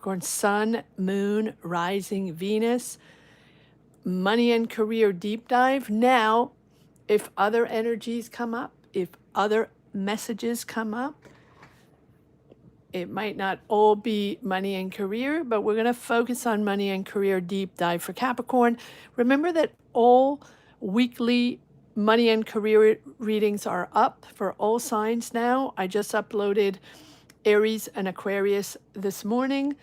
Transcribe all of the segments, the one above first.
Capricorn Sun, Moon, Rising, Venus, Money and Career Deep Dive. Now, if other energies come up, if other messages come up, it might not all be money and career, but we're going to focus on money and career deep dive for Capricorn. Remember that all weekly money and career readings are up for all signs now. I just uploaded Aries and Aquarius this morning.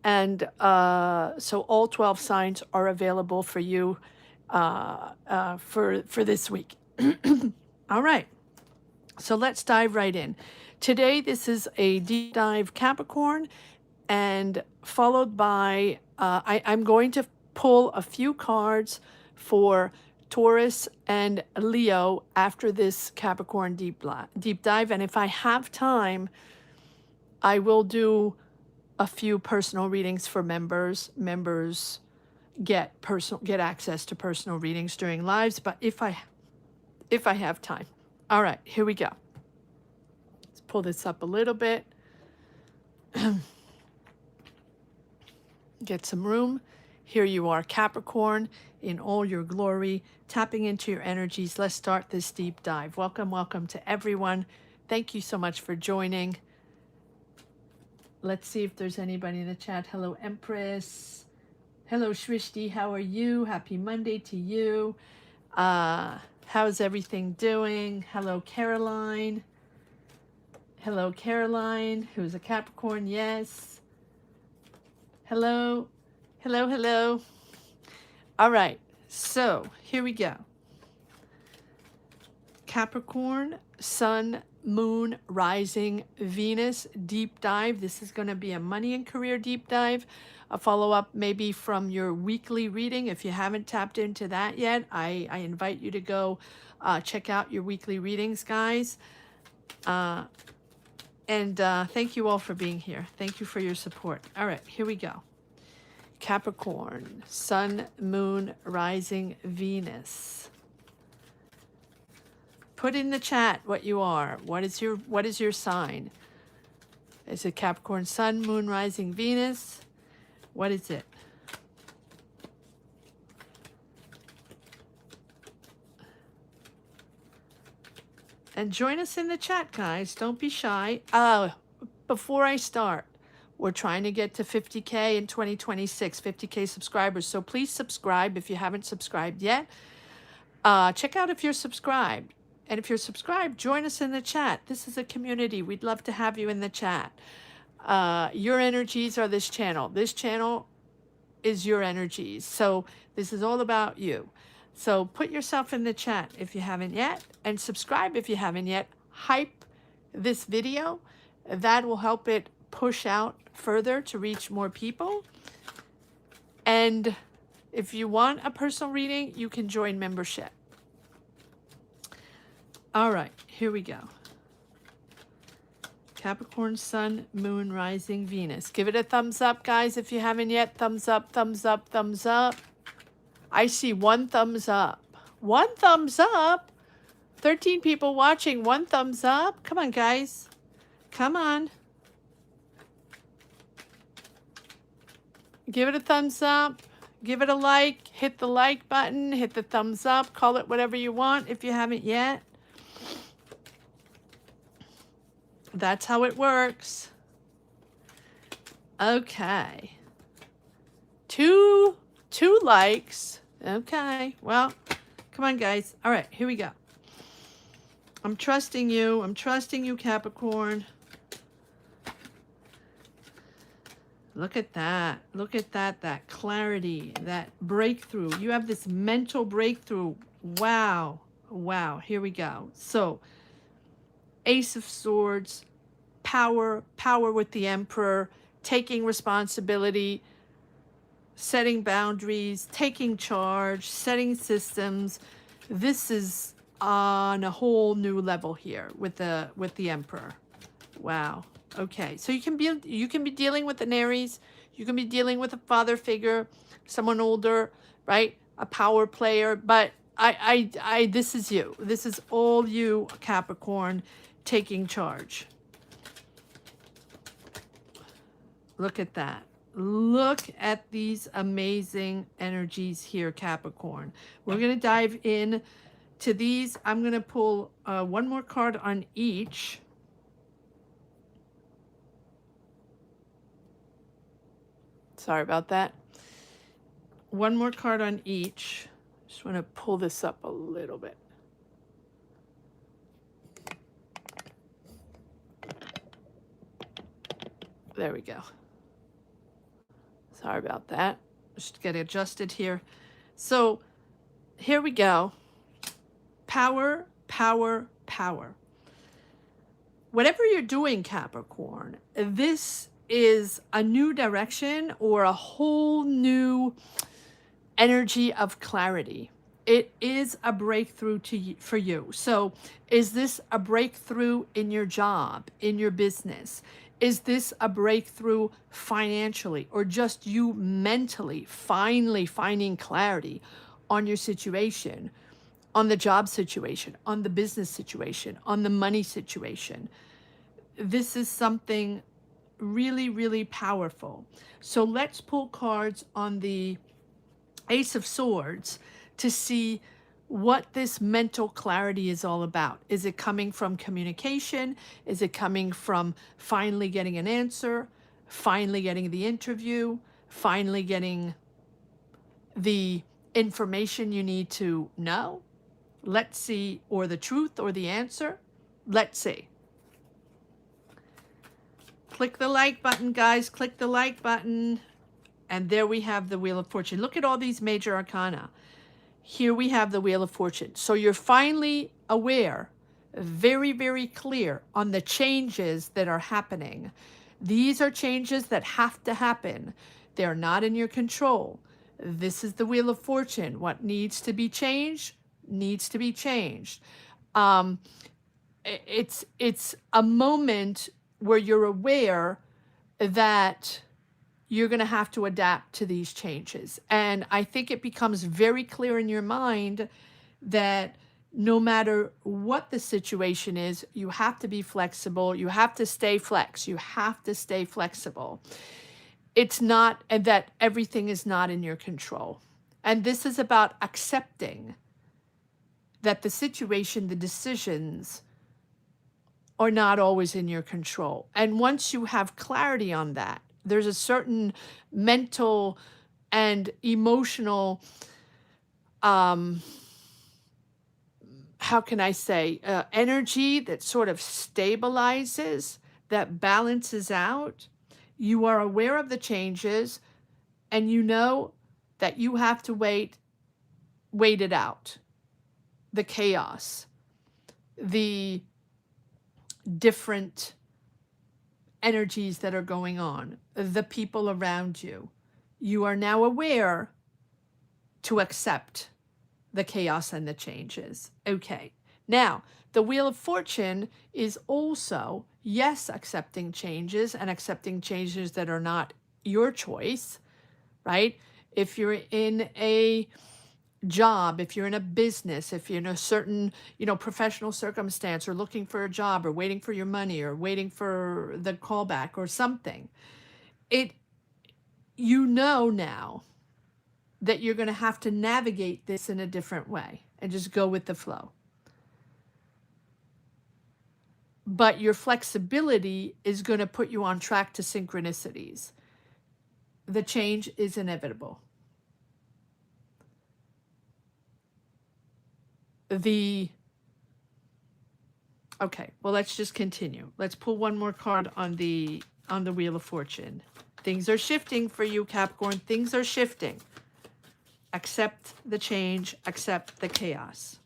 And so all 12 signs are available for you for this week. All right. So let's dive right in. Today, this is a deep dive Capricorn, and followed by, I'm going to pull a few cards for Taurus and Leo after this Capricorn deep dive. And if I have time, I will do a few personal readings for members. Members get access to personal readings during lives, but if I have time. All right, here we go. Let's pull this up a little bit. Get some room. Here you are, Capricorn, in all your glory, tapping into your energies. Let's start this deep dive. Welcome to everyone. Thank you so much for joining. Let's see if there's anybody in the chat. Hello, Empress. Hello, Shrishti. How are you? Happy Monday to you. How's everything doing? Hello, Caroline. Hello, Caroline, who's a Capricorn. Yes. Hello. Hello. All right. So here we go. Capricorn, Sun, Moon, Rising, Venus, deep dive. This is going to be a money and career deep dive. A follow-up maybe from your weekly reading. If you haven't tapped into that yet, I invite you to go check out your weekly readings, guys. And thank you all for being here. Thank you for your support. All right, here we go. Capricorn, Sun, Moon, Rising, Venus. Put in the chat what you are. What is your sign? Is it Capricorn, Sun, Moon, Rising, Venus? What is it? And join us in the chat, guys. Don't be shy. Before I start, we're trying to get to 50K in 2026, 50K subscribers. So please subscribe if you haven't subscribed yet. Check out if you're subscribed. And if you're subscribed, join us in the chat. This is a community. We'd love to have you in the chat. Your energies are this channel. This channel is your energies. So this is all about you. So put yourself in the chat if you haven't yet, and subscribe if you haven't yet. Hype this video. That will help it push out further to reach more people. And if you want a personal reading, you can join membership. All right, here we go. Capricorn, Sun, Moon, Rising, Venus. Give it a thumbs up, guys, if you haven't yet. Thumbs up, thumbs up, thumbs up. I see one thumbs up. One thumbs up? 13 people watching, one thumbs up? Come on, guys. Come on. Give it a thumbs up. Give it a like. Hit the like button. Hit the thumbs up. Call it whatever you want if you haven't yet. That's how it works. Okay. Two likes. Okay. Well, come on, guys. All right, here we go. I'm trusting you. I'm trusting you, Capricorn. Look at that. Look at that. That clarity, that breakthrough. You have this mental breakthrough. Wow. Wow. Here we go. So, Ace of Swords, power with the Emperor, taking responsibility, setting boundaries, taking charge, setting systems. This is on a whole new level here with the Emperor. Wow. Okay. So you can be dealing with an Aries, you can be dealing with a father figure, someone older, right? A power player, but this is you. This is all you, Capricorn, taking charge. Look at that. Look at these amazing energies here, Capricorn. We're going to dive in to these. I'm going to pull one more card on each. Sorry about that. One more card on each. Just want to pull this up a little bit. There we go. Sorry about that. Just get adjusted here. So here we go. Power, power, power. Whatever you're doing, Capricorn, this is a new direction or a whole new energy of clarity. It is a breakthrough for you. So is this a breakthrough in your job, in your business? Is this a breakthrough financially, or just you mentally finally finding clarity on your situation, on the job situation, on the business situation, on the money situation? This is something really, really powerful. So let's pull cards on the Ace of Swords to see what this mental clarity is all about. Is it coming from communication? Is it coming from finally getting an answer, finally getting the interview, finally getting the information you need to know? Let's see, or the truth or the answer. Let's see. Click the like button, guys. Click the like button. And there we have the Wheel of Fortune. Look at all these major arcana. Here we have the Wheel of Fortune. So you're finally aware, very, very clear on the changes that are happening. These are changes that have to happen. They're not in your control. This is the Wheel of Fortune. What needs to be changed needs to be changed. It's a moment where you're aware that you're going to have to adapt to these changes. And I think it becomes very clear in your mind that no matter what the situation is, you have to be flexible. You have to stay flex. You have to stay flexible. It's not, and that everything is not in your control. And this is about accepting that the situation, the decisions are not always in your control. And once you have clarity on that, there's a certain mental and emotional, how can I say, energy that sort of stabilizes, that balances out. You are aware of the changes, and you know that you have to wait it out. The chaos, the different energies that are going on, the people around you. You are now aware to accept the chaos and the changes. Okay. Now, the Wheel of Fortune is also, yes, accepting changes and accepting changes that are not your choice, right? If you're in a job, if you're in a business, if you're in a certain, professional circumstance, or looking for a job, or waiting for your money, or waiting for the callback or something, now that you're going to have to navigate this in a different way and just go with the flow. But your flexibility is going to put you on track to synchronicities. The change is inevitable. Okay, well, let's just continue. Let's pull one more card on the Wheel of Fortune. Things are shifting for you, Capricorn. Things are shifting. Accept the change, accept the chaos.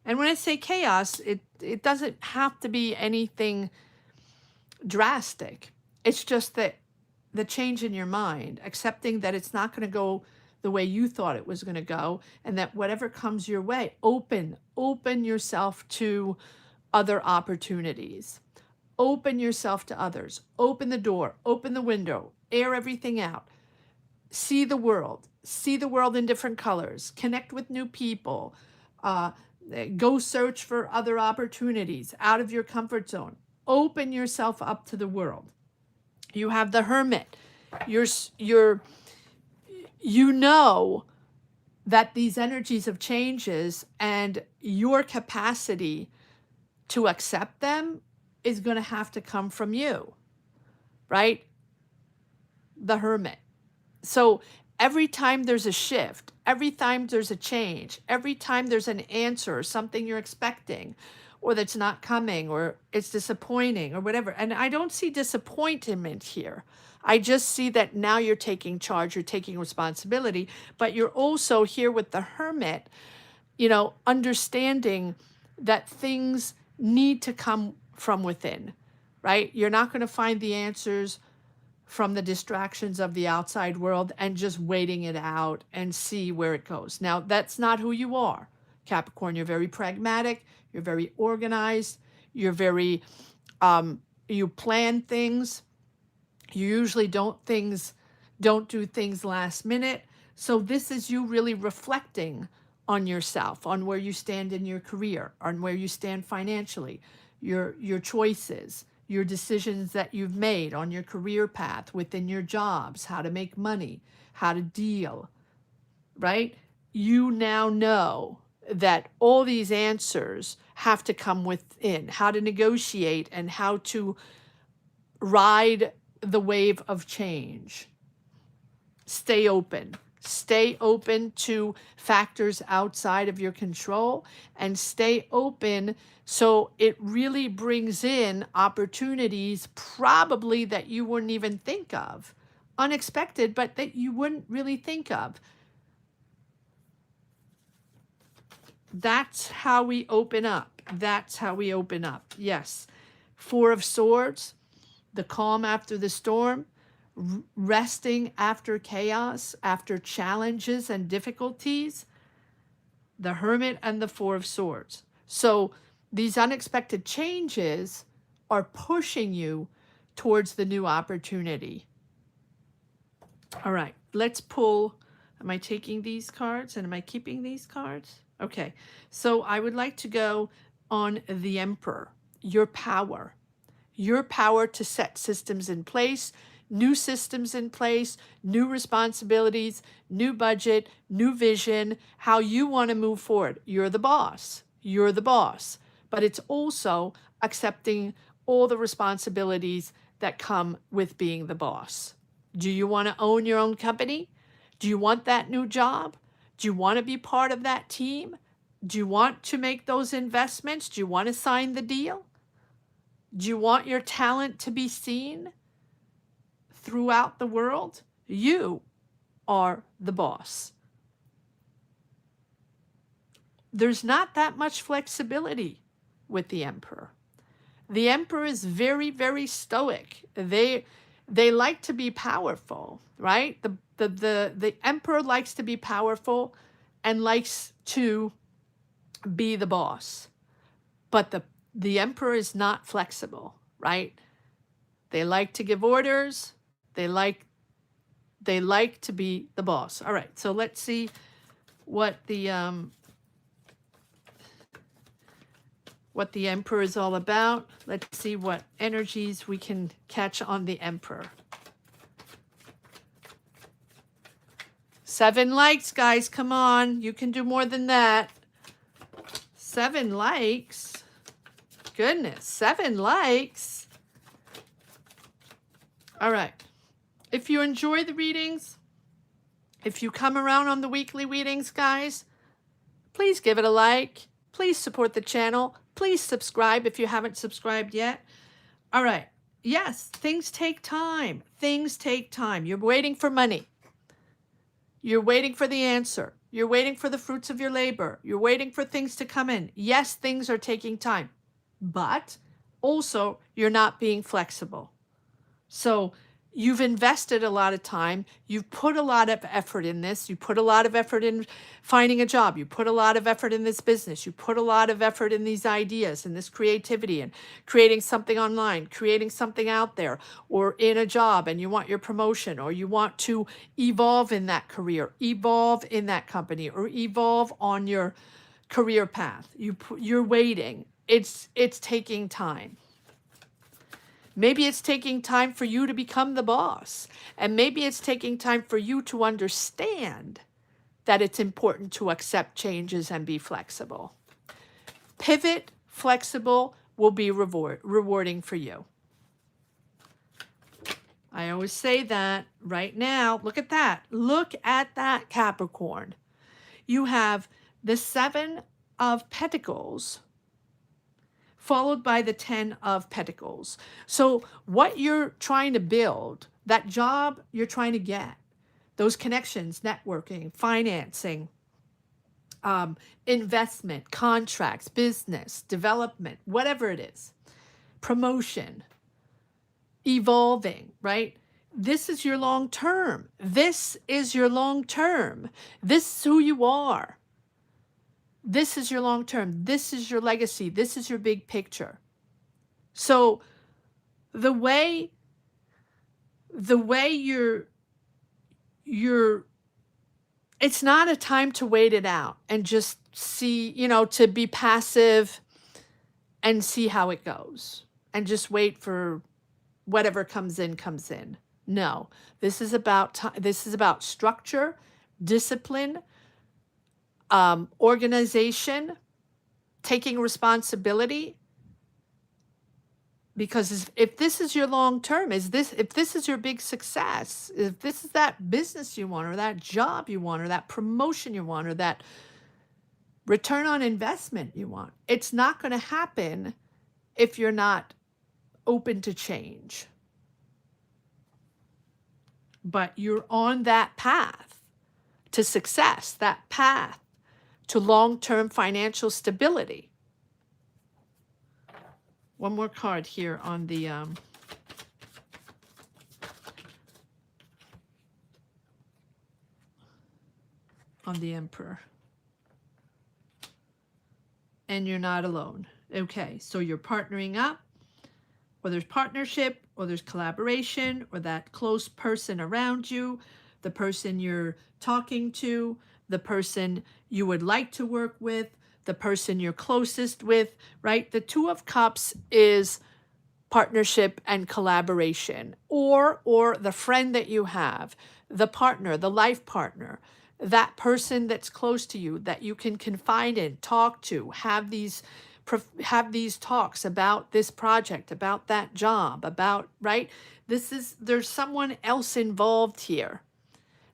And when I say chaos, it doesn't have to be anything drastic. It's just that the change in your mind, accepting that it's not going to go the way you thought it was going to go, and that whatever comes your way, open yourself to other opportunities. Open yourself to others. Open the door, open the window, air everything out. See the world in different colors, connect with new people, go search for other opportunities out of your comfort zone. Open yourself up to the world. You have the Hermit. You know that these energies of changes and your capacity to accept them is going to have to come from you, right? The Hermit. So every time there's a shift, every time there's a change, every time there's an answer, or something you're expecting, or that's not coming, or it's disappointing, or whatever. And I don't see disappointment here. I just see that now you're taking charge, you're taking responsibility, but you're also here with the Hermit, understanding that things need to come from within, right? You're not going to find the answers from the distractions of the outside world and just waiting it out and see where it goes. Now, that's not who you are, Capricorn. You're very pragmatic. You're very organized. You're very, you plan things. You usually don't do things last minute. So this is you really reflecting on yourself, on where you stand in your career, on where you stand financially, your choices, your decisions that you've made on your career path, within your jobs, how to make money, how to deal, right? You now know that all these answers have to come within, how to negotiate and how to ride the wave of change. Stay open. Stay open to factors outside of your control, and stay open so it really brings in opportunities probably that you wouldn't even think of. Unexpected, but that you wouldn't really think of. That's how we open up. That's how we open up. Yes. Four of Swords, the calm after the storm, resting after chaos, after challenges and difficulties, the Hermit and the Four of Swords. So these unexpected changes are pushing you towards the new opportunity. All right, let's pull. Am I taking these cards and am I keeping these cards? Okay, so I would like to go on the Emperor, your power to set systems in place, new systems in place, new responsibilities, new budget, new vision, how you want to move forward. You're the boss. You're the boss. But it's also accepting all the responsibilities that come with being the boss. Do you want to own your own company? Do you want that new job? Do you want to be part of that team? Do you want to make those investments? Do you want to sign the deal? Do you want your talent to be seen throughout the world? You are the boss. There's not that much flexibility with the Emperor. The Emperor is very, very stoic. They like to be powerful, right? The Emperor likes to be powerful and likes to be the boss. But the Emperor is not flexible, right? They like to give orders. They like to be the boss. All right, so let's see what the Emperor is all about. Let's see what energies we can catch on the Emperor. 7 likes, guys. Come on. You can do more than that. 7 likes. Goodness, 7 likes. All right. If you enjoy the readings, if you come around on the weekly readings, guys, please give it a like. Please support the channel. Please subscribe if you haven't subscribed yet. All right. Yes, things take time. Things take time. You're waiting for money. You're waiting for the answer. You're waiting for the fruits of your labor. You're waiting for things to come in. Yes, things are taking time. But also, you're not being flexible. So you've invested a lot of time. You've put a lot of effort in this. You put a lot of effort in finding a job. You put a lot of effort in this business. You put a lot of effort in these ideas and this creativity and creating something online, creating something out there, or in a job, and you want your promotion, or you want to evolve in that career, evolve in that company, or evolve on your career path. You're waiting. It's taking time. Maybe it's taking time for you to become the boss. And maybe it's taking time for you to understand that it's important to accept changes and be flexible. Pivot, flexible will be rewarding for you. I always say that right now. Look at that. Look at that, Capricorn. You have the 7 of Pentacles followed by the 10 of Pentacles. So what you're trying to build, that job you're trying to get, those connections, networking, financing, investment, contracts, business, development, whatever it is, promotion, evolving, right? This is your long term. This is your long term. This is who you are. This is your long term. This is your legacy. This is your big picture. So the way you're it's not a time to wait it out and just see, you know, to be passive and see how it goes and just wait for whatever comes in, comes in. No, this is about structure, discipline, organization, taking responsibility. Because if this is your long term, if this is your big success, if this is that business you want, or that job you want, or that promotion you want, or that return on investment you want, it's not going to happen if you're not open to change. But you're on that path to success, that path to long-term financial stability. One more card here on the Emperor. And you're not alone. Okay, so you're partnering up, or there's partnership, or there's collaboration, or that close person around you, the person you're talking to, the person you would like to work with, the person you're closest with, right? The 2 of Cups is partnership and collaboration, or the friend that you have, the partner, the life partner, that person that's close to you that you can confide in, talk to, have these talks about this project, about that job, about, right? There's someone else involved here.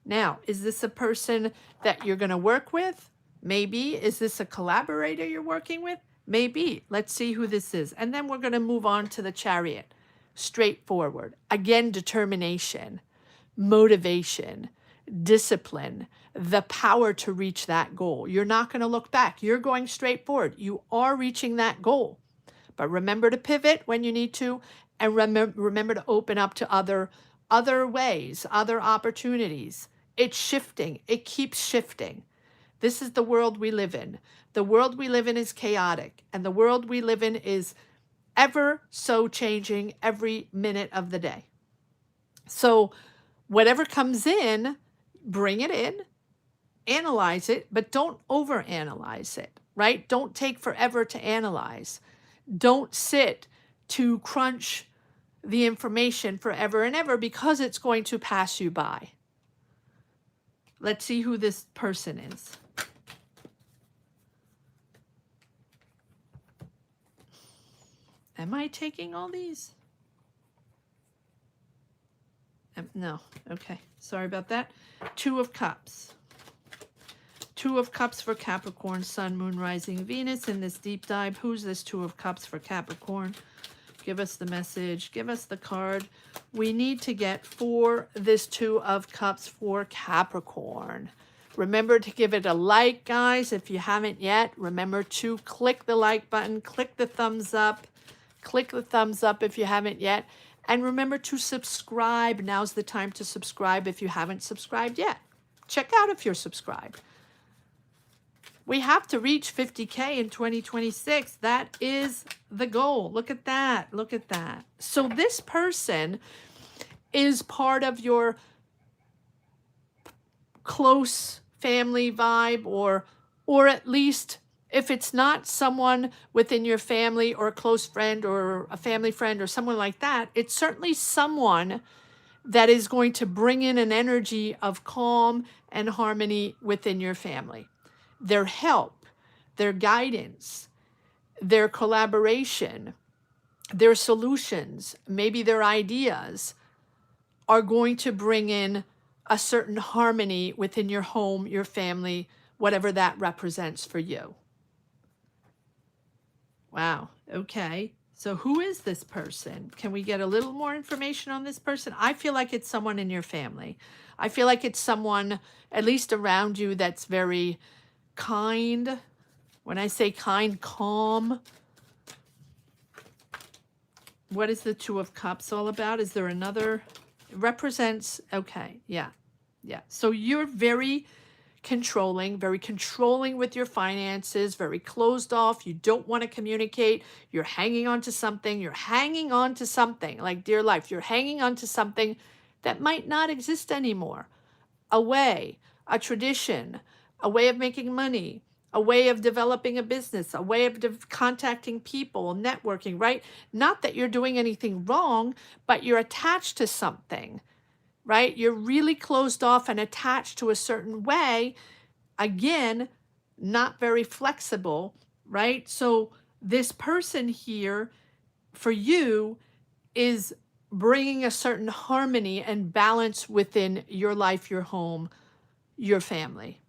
Now, is this a person that you're going to work with? Maybe. Is this a collaborator you're working with? Maybe. Let's see who this is. And then we're going to move on to the Chariot. Straightforward. Again, determination, motivation, discipline, the power to reach that goal. You're not going to look back. You're going straight forward. You are reaching that goal. But remember to pivot when you need to, and remember to open up to other ways, other opportunities. It's shifting. It keeps shifting. This is the world we live in. The world we live in is chaotic, and the world we live in is ever so changing every minute of the day. So whatever comes in, bring it in, analyze it, but don't overanalyze it, right? Don't take forever to analyze. Don't sit to crunch the information forever and ever, because it's going to pass you by. Let's see who this person is. Am I taking all these? No. Okay. Sorry about that. 2 of Cups. 2 of Cups for Capricorn, Sun, Moon, Rising, Venus. In this deep dive, who's this 2 of Cups for Capricorn? Give us the message. Give us the card. We need to get for this 2 of Cups for Capricorn. Remember to give it a like, guys, if you haven't yet. Remember to click the like button. Click the thumbs up. Click the thumbs up if you haven't yet. And remember to subscribe. Now's the time to subscribe if you haven't subscribed yet. Check out if you're subscribed. We have to reach 50K in 2026. That is the goal. Look at that. Look at that. So this person is part of your close family vibe, or at least If it's not someone within your family or a close friend or a family friend or someone like that, it's certainly someone that is going to bring in an energy of calm and harmony within your family. Their help, their guidance, their collaboration, their solutions, maybe their ideas are going to bring in a certain harmony within your home, your family, whatever that represents for you. Wow. Okay. So who is this person? Can we get a little more information on this person? I feel like it's someone in your family. I feel like it's someone, at least around you, that's very kind. When I say kind, calm. What is the Two of Cups all about? Is there another? It represents, okay, yeah. So you're very controlling with your finances, very closed off. You don't want to communicate. You're hanging on to something. Like dear life. You're hanging on to something that might not exist anymore. A way, a tradition, a way of making money, a way of developing a business, a way of contacting people, networking, right? Not that you're doing anything wrong, but you're attached to something, right? You're really closed off and attached to a certain way. Again, not very flexible, right? So this person here for you is bringing a certain harmony and balance within your life, your home, your family.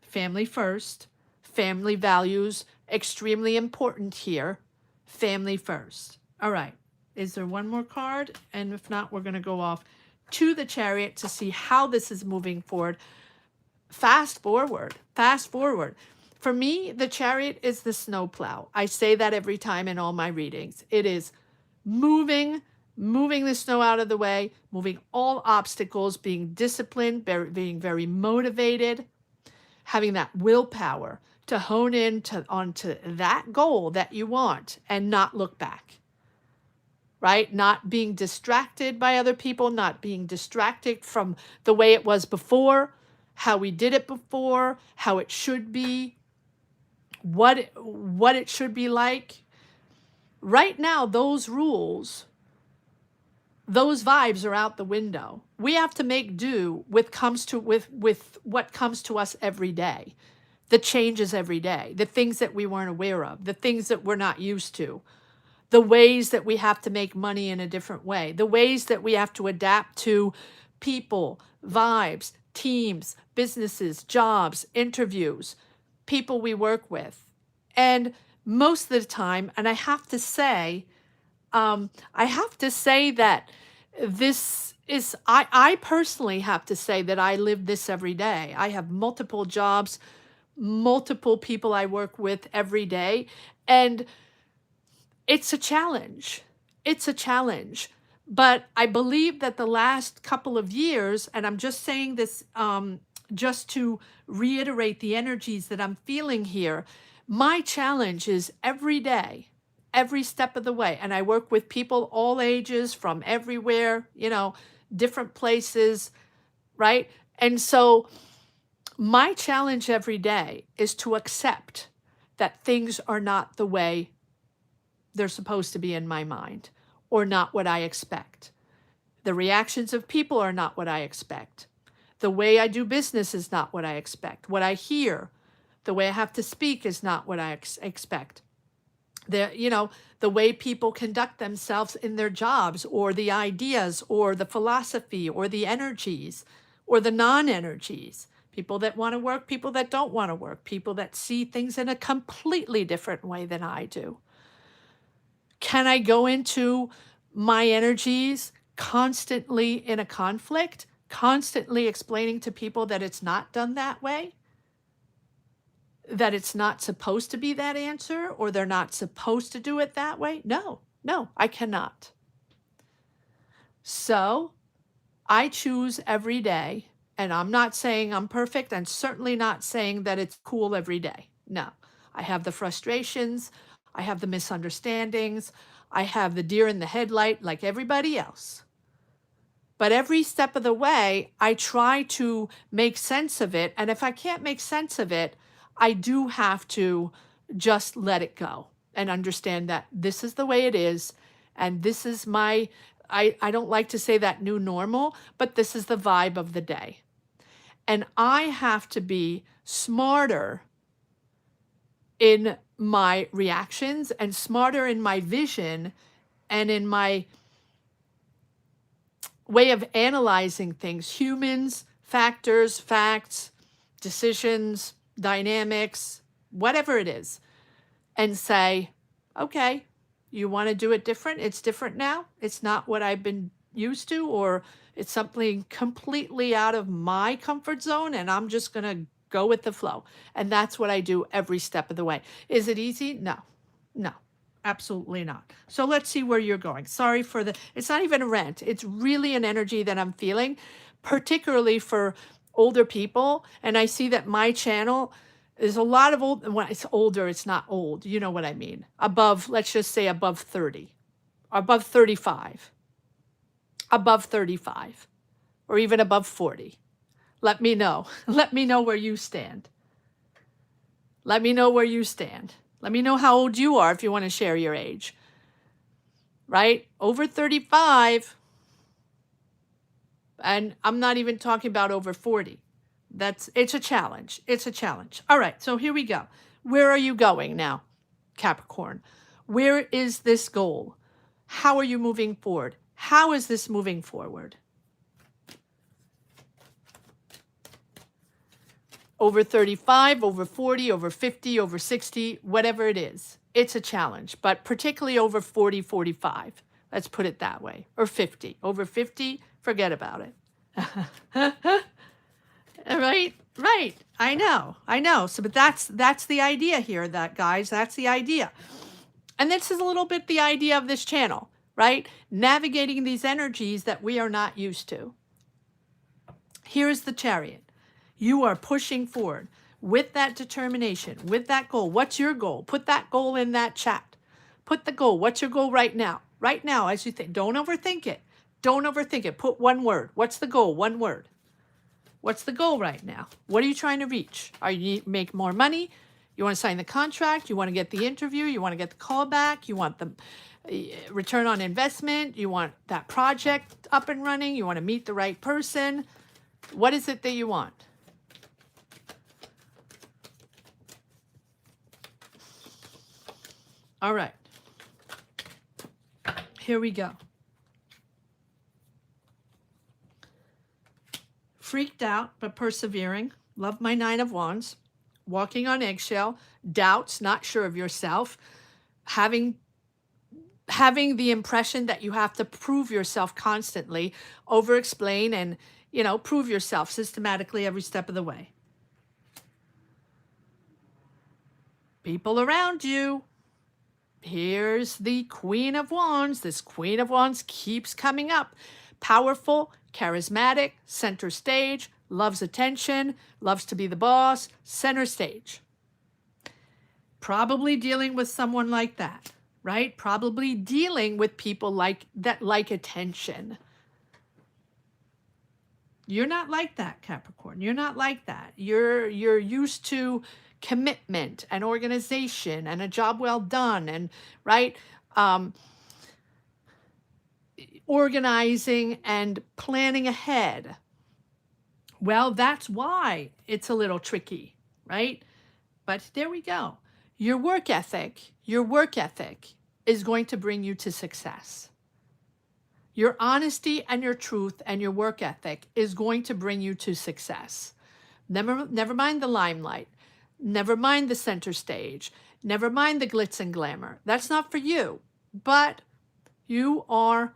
Family first, family values, extremely important here. Family first. All right. Is there one more card? And if not, we're going to go off to the Chariot to see how this is moving forward. Fast forward. For me, the Chariot is the snowplow. I say that every time in all my readings. It is moving the snow out of the way, moving all obstacles, being disciplined, being very motivated, having that willpower to hone in onto that goal that you want and not look back, right? Not being distracted by other people, not being distracted from the way it was before, how we did it before, how it should be, what it should be like. Right now, those rules, those vibes are out the window. We have to make do with what comes to us every day, the changes every day, the things that we weren't aware of, the things that we're not used to, the ways that we have to make money in a different way, the ways that we have to adapt to people, vibes, teams, businesses, jobs, interviews, people we work with. And most of the time, and I have to say that this is, I personally have to say that I live this every day. I have multiple jobs, multiple people I work with every day, and it's a challenge. But I believe that the last couple of years, and I'm just saying this just to reiterate the energies that I'm feeling here, my challenge is every day, every step of the way. And I work with people all ages from everywhere, different places, right? And so my challenge every day is to accept that things are not the way they're supposed to be in my mind, or not what I expect. The reactions of people are not what I expect. The way I do business is not what I expect. What I hear, the way I have to speak is not what I expect. The way people conduct themselves in their jobs, or the ideas, or the philosophy, or the energies, or the non-energies. People that want to work, people that don't want to work, people that see things in a completely different way than I do. Can I go into my energies constantly in a conflict, constantly explaining to people that it's not done that way? That it's not supposed to be that answer, or they're not supposed to do it that way? No, I cannot. So I choose every day, and I'm not saying I'm perfect, and certainly not saying that it's cool every day. No, I have the frustrations, I have the misunderstandings, I have the deer in the headlight like everybody else. But every step of the way, I try to make sense of it. And if I can't make sense of it, I do have to just let it go and understand that this is the way it is. And this is my, I don't like to say that new normal, but this is the vibe of the day. And I have to be smarter in my reactions and smarter in my vision and in my way of analyzing things, humans, factors, facts, decisions, dynamics, whatever it is, and say, okay, you want to do it different? It's different now. It's not what I've been used to, or it's something completely out of my comfort zone, and I'm just going to go with the flow. And that's what I do every step of the way. Is it easy? No, no, absolutely not. So let's see where you're going. Sorry for it's not even a rant. It's really an energy that I'm feeling, particularly for older people. And I see that my channel is a lot of old, when it's older, it's not old. You know what I mean? Above, let's just say above 30, above 35, above 35, or even above 40. Let me know. Let me know where you stand. Let me know where you stand. Let me know how old you are if you want to share your age. Right? Over 35. And I'm not even talking about over 40. It's a challenge. It's a challenge. All right, so here we go. Where are you going now, Capricorn? Where is this goal? How are you moving forward? How is this moving forward? Over 35, over 40, over 50, over 60, whatever it is. It's a challenge, but particularly over 40, 45. Let's put it that way. Or 50. Over 50, forget about it. Right. I know. So, but that's the idea here, guys. That's the idea. And this is a little bit the idea of this channel, right? Navigating these energies that we are not used to. Here's the Chariot. You are pushing forward with that determination, with that goal. What's your goal? Put that goal in that chat. Put the goal. What's your goal right now? Right now, as you think. Don't overthink it. Don't overthink it. Put one word. What's the goal? One word. What's the goal right now? What are you trying to reach? Are you make more money? You want to sign the contract? You want to get the interview? You want to get the call back? You want the return on investment? You want that project up and running? You want to meet the right person? What is it that you want? All right. Here we go. Freaked out, but persevering. Love my 9 of Wands. Walking on eggshell. Doubts, not sure of yourself. Having the impression that you have to prove yourself constantly. Over-explain and, prove yourself systematically every step of the way. People around you. Here's the Queen of Wands. This Queen of Wands keeps coming up. Powerful, charismatic, center stage, loves attention, loves to be the boss, center stage. Probably dealing with someone like that, right? Probably dealing with people like attention. You're not like that, Capricorn. You're not like that. You're used to commitment and organization and a job well done and, right? Organizing and planning ahead. Well, that's why it's a little tricky, right? But there we go. Your work ethic is going to bring you to success. Your honesty and your truth and your work ethic is going to bring you to success. Never mind the limelight. Never mind the center stage. Never mind the glitz and glamour. That's not for you. But you are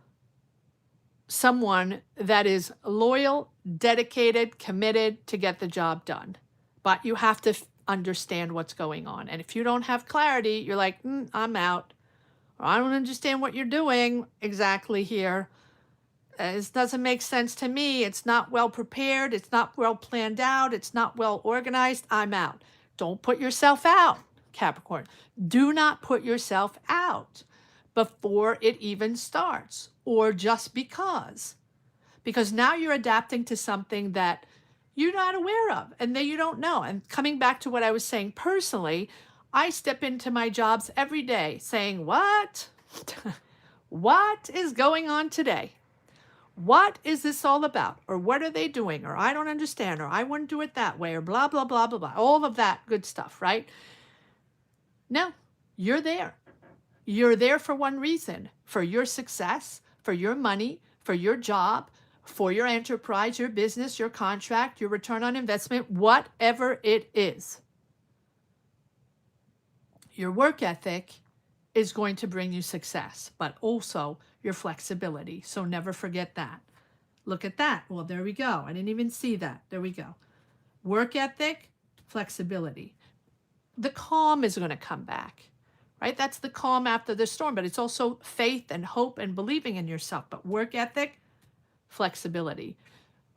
someone that is loyal, dedicated, committed to get the job done. But you have to understand what's going on. And if you don't have clarity, you're like, I'm out. Or I don't understand what you're doing exactly here. It doesn't make sense to me. It's not well prepared. It's not well planned out. It's not well organized. I'm out. Don't put yourself out, Capricorn. Do not put yourself out before it even starts, or just because now you're adapting to something that you're not aware of and that you don't know. And coming back to what I was saying personally, I step into my jobs every day saying, what? What is going on today? What is this all about? Or what are they doing? Or I don't understand, or I wouldn't do it that way, or blah, blah, blah, blah, blah. All of that good stuff, right? No, you're there. You're there for one reason, for your success, for your money, for your job, for your enterprise, your business, your contract, your return on investment, whatever it is. Your work ethic is going to bring you success, but also your flexibility. So never forget that. Look at that. Well, there we go. I didn't even see that. There we go. Work ethic, flexibility. The calm is going to come back, right? That's the calm after the storm, but it's also faith and hope and believing in yourself. But work ethic, flexibility.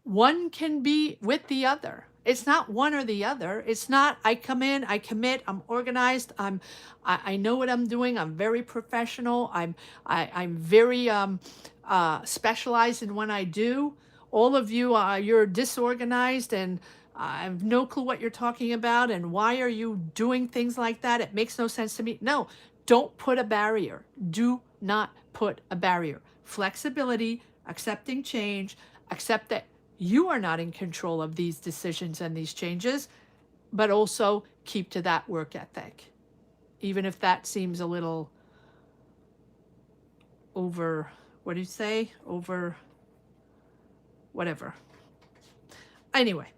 One can be with the other. It's not one or the other. It's not I come in, I commit, I'm organized, I know what I'm doing, I'm very professional, I'm very specialized in what I do. All of you, you're disorganized and I have no clue what you're talking about, and why are you doing things like that? It makes no sense to me. No, don't put a barrier. Do not put a barrier. Flexibility, accepting change, accept that you are not in control of these decisions and these changes, but also keep to that work ethic. Even if that seems a little over, what do you say? Over whatever. Anyway,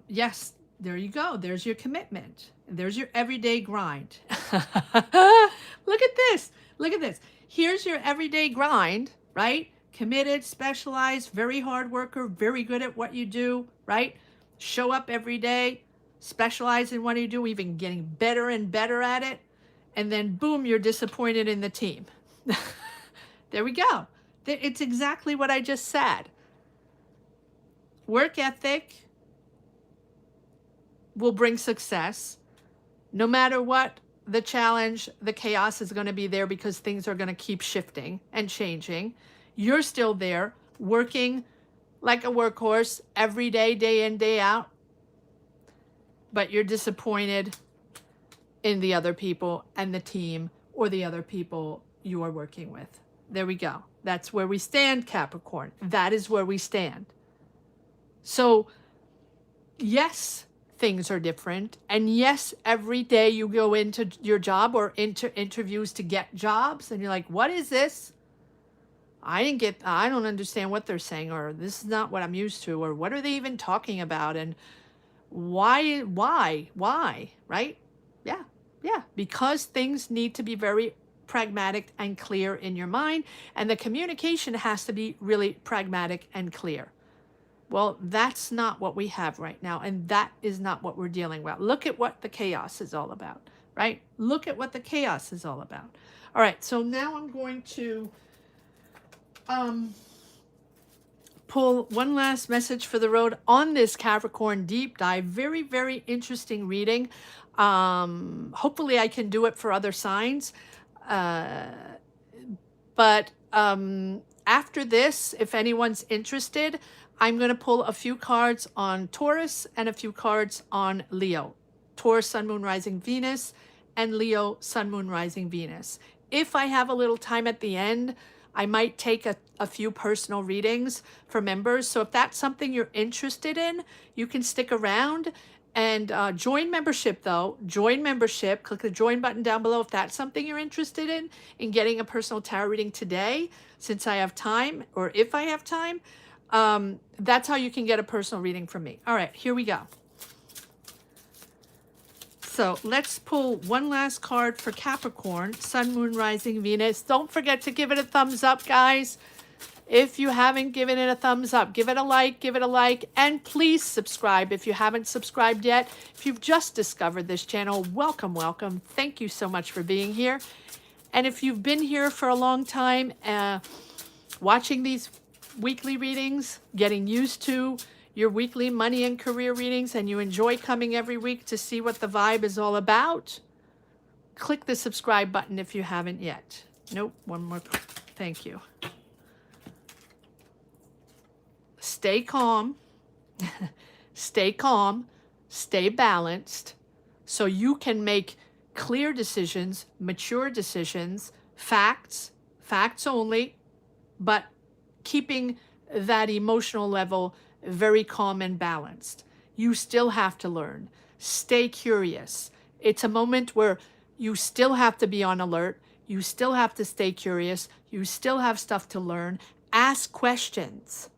yes, there you go. There's your commitment. There's your everyday grind. Look at this. Look at this. Here's your everyday grind, right? Committed, specialized, very hard worker, very good at what you do, right? Show up every day, specialize in what you do, even getting better and better at it. And then boom, you're disappointed in the team. There we go. It's exactly what I just said. Work ethic will bring success. No matter what the challenge, the chaos is going to be there because things are going to keep shifting and changing. You're still there working like a workhorse every day, day in, day out, but you're disappointed in the other people and the team or the other people you are working with. There we go. That's where we stand, Capricorn. That is where we stand. So yes, things are different. And yes, every day you go into your job or into interviews to get jobs and you're like, what is this? I don't understand what they're saying, or this is not what I'm used to, or what are they even talking about? And why, right? Yeah, because things need to be very pragmatic and clear in your mind, and the communication has to be really pragmatic and clear. Well, that's not what we have right now, and that is not what we're dealing with. Look at what the chaos is all about, right? Look at what the chaos is all about. All right, so now I'm going to pull one last message for the road on this Capricorn deep dive. Very, very interesting reading. Hopefully I can do it for other signs. But after this, if anyone's interested, I'm going to pull a few cards on Taurus and a few cards on Leo. Taurus, Sun, Moon, Rising, Venus, and Leo, Sun, Moon, Rising, Venus. If I have a little time at the end, I might take a few personal readings for members. So if that's something you're interested in, you can stick around and join membership though. Join membership, click the join button down below if that's something you're interested in getting a personal tarot reading today, since I have time, or if I have time. That's how you can get a personal reading from me. All right, here we go. So let's pull one last card for Capricorn, Sun, Moon, Rising, Venus. Don't forget to give it a thumbs up, guys. If you haven't given it a thumbs up, give it a like, and please subscribe if you haven't subscribed yet. If you've just discovered this channel, welcome, welcome. Thank you so much for being here. And if you've been here for a long time, watching these weekly readings, getting used to your weekly money and career readings, and you enjoy coming every week to see what the vibe is all about, click the subscribe button if you haven't yet. Nope, one more. Thank you. Stay calm, stay calm, stay balanced, so you can make clear decisions, mature decisions, facts only, but keeping that emotional level very calm and balanced. You still have to learn. Stay curious. It's a moment where you still have to be on alert. You still have to stay curious. You still have stuff to learn. Ask questions.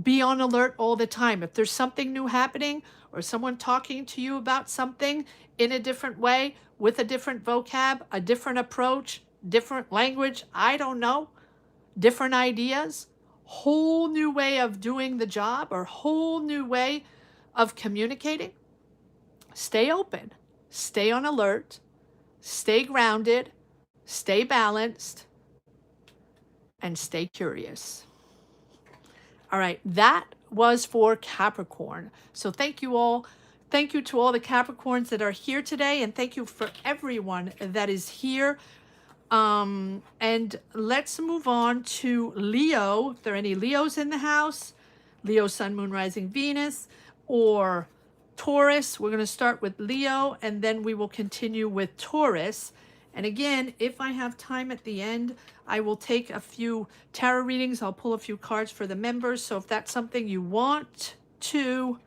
Be on alert all the time. If there's something new happening or someone talking to you about something in a different way, with a different vocab, a different approach, different language, I don't know, different ideas, whole new way of doing the job or whole new way of communicating, stay open, stay on alert, stay grounded, stay balanced, and stay curious. All right, that was for Capricorn. So thank you all. Thank you to all the Capricorns that are here today, and thank you for everyone that is here. And let's move on to Leo. If there are any Leos in the house, Leo, Sun, Moon, Rising, Venus, or Taurus, we're going to start with Leo, and then we will continue with Taurus. And again, if I have time at the end, I will take a few tarot readings. I'll pull a few cards for the members. So if that's something you want to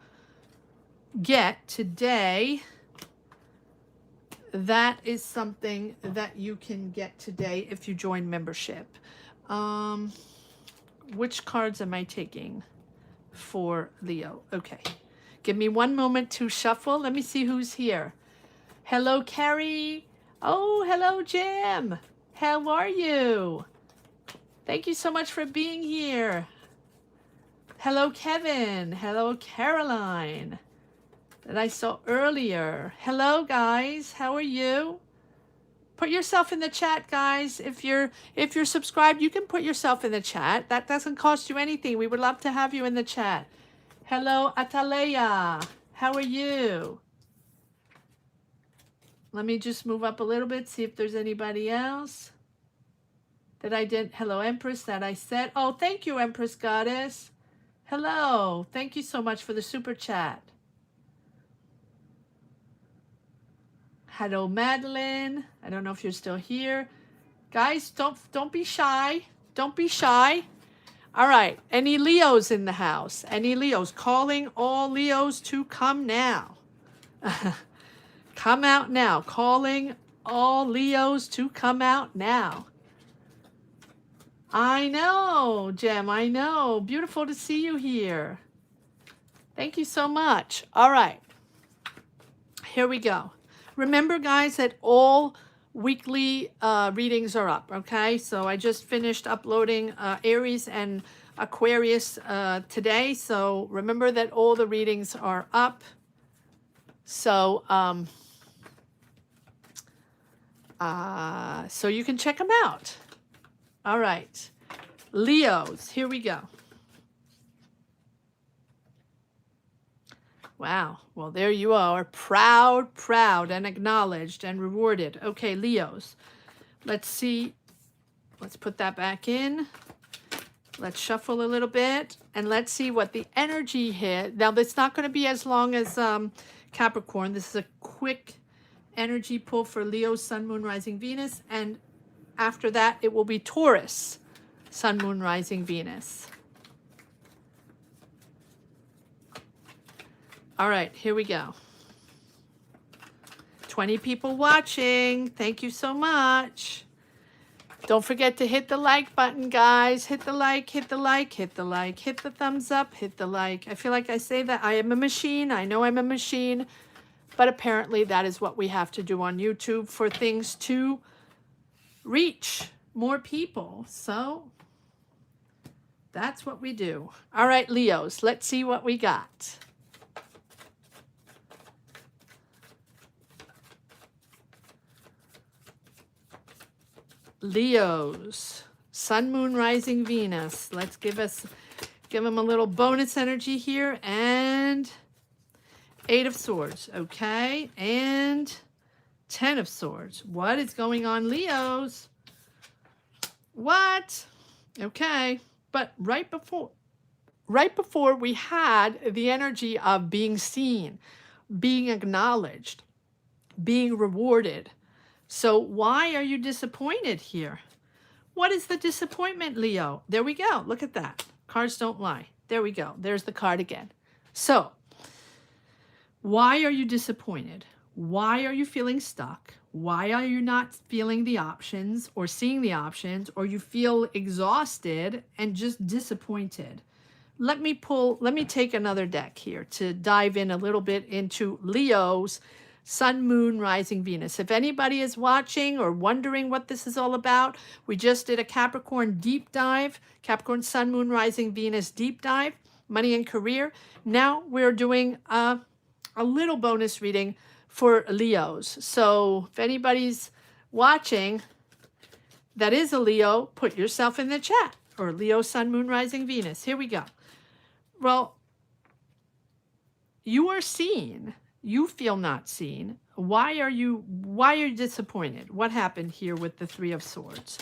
get today, that is something that you can get today if you join membership. Which cards am I taking for Leo? Okay. Give me one moment to shuffle. Let me see who's here. Hello, Carrie. Oh, hello, Jim. How are you? Thank you so much for being here. Hello, Kevin. Hello, Caroline, that I saw earlier. Hello, guys. How are you? Put yourself in the chat, guys. If you're subscribed, you can put yourself in the chat. That doesn't cost you anything. We would love to have you in the chat. Hello, Atalaya. How are you? Let me just move up a little bit, see if there's anybody else that I didn't. Hello, Empress, that I said. Oh, thank you, Empress Goddess. Hello. Thank you so much for the super chat. Hello, Madeline. I don't know if you're still here. Guys, don't be shy. Don't be shy. All right. Any Leos in the house? Any Leos? Calling all Leos to come now. Come out now. Calling all Leos to come out now. I know, Jem. I know. Beautiful to see you here. Thank you so much. All right. Here we go. Remember, guys, that all weekly readings are up, okay? So I just finished uploading Aries and Aquarius today. So remember that all the readings are up. So, so you can check them out. All right. Leos, here we go. Wow. Well, there you are. Proud, proud, and acknowledged and rewarded. Okay, Leos. Let's see. Let's put that back in. Let's shuffle a little bit. And let's see what the energy hit. Now, it's not going to be as long as Capricorn. This is a quick energy pull for Leo, Sun, Moon, Rising, Venus. And after that, it will be Taurus, Sun, Moon, Rising, Venus. All right, here we go. 20 people watching. Thank you so much. Don't forget to hit the like button, guys. Hit the like, hit the like, hit the like, hit the thumbs up, hit the like. I feel like I say that I am a machine. I know I'm a machine, but apparently that is what we have to do on YouTube for things to reach more people. So that's what we do. All right, Leos, let's see what we got. Leos, Sun, Moon, Rising, Venus. Let's give them a little bonus energy here. And 8 of Swords. Okay. And 10 of Swords. What is going on, Leos? What? Okay. But right before we had the energy of being seen, being acknowledged, being rewarded. So why are you disappointed here? What is the disappointment, Leo? There we go. Look at that. Cards don't lie. There we go. There's the card again. So why are you disappointed? Why are you feeling stuck? Why are you not feeling the options or seeing the options, or you feel exhausted and just disappointed? Let me take another deck here to dive in a little bit into Leo's Sun, Moon, Rising, Venus. If anybody is watching or wondering what this is all about, we just did a Capricorn deep dive, Capricorn Sun, Moon, Rising, Venus deep dive, money and career. Now we're doing a little bonus reading for Leos. So if anybody's watching that is a Leo, put yourself in the chat, or Leo, Sun, Moon, Rising, Venus. Here we go. Well, you are seen. You feel not seen. Why are you disappointed? What happened here with the Three of Swords?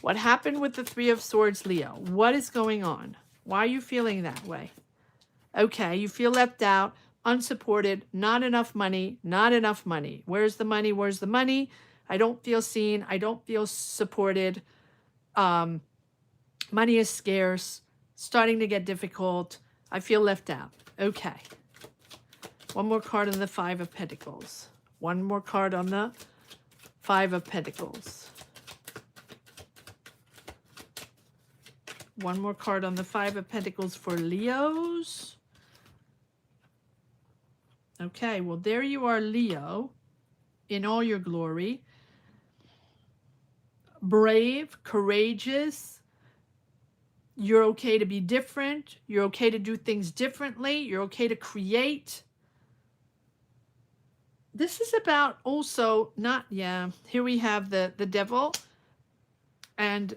What happened with the Three of Swords, Leo? What is going on? Why are you feeling that way? Okay, you feel left out, unsupported, not enough money, not enough money. Where's the money? Where's the money? I don't feel seen. I don't feel supported. Money is scarce, starting to get difficult. I feel left out. Okay. One more card on the Five of Pentacles. One more card on the Five of Pentacles. One more card on the Five of Pentacles for Leos. Okay, well, there you are, Leo, in all your glory. Brave, courageous. You're okay to be different. You're okay to do things differently. You're okay to create. This is about also not, yeah, here we have the Devil and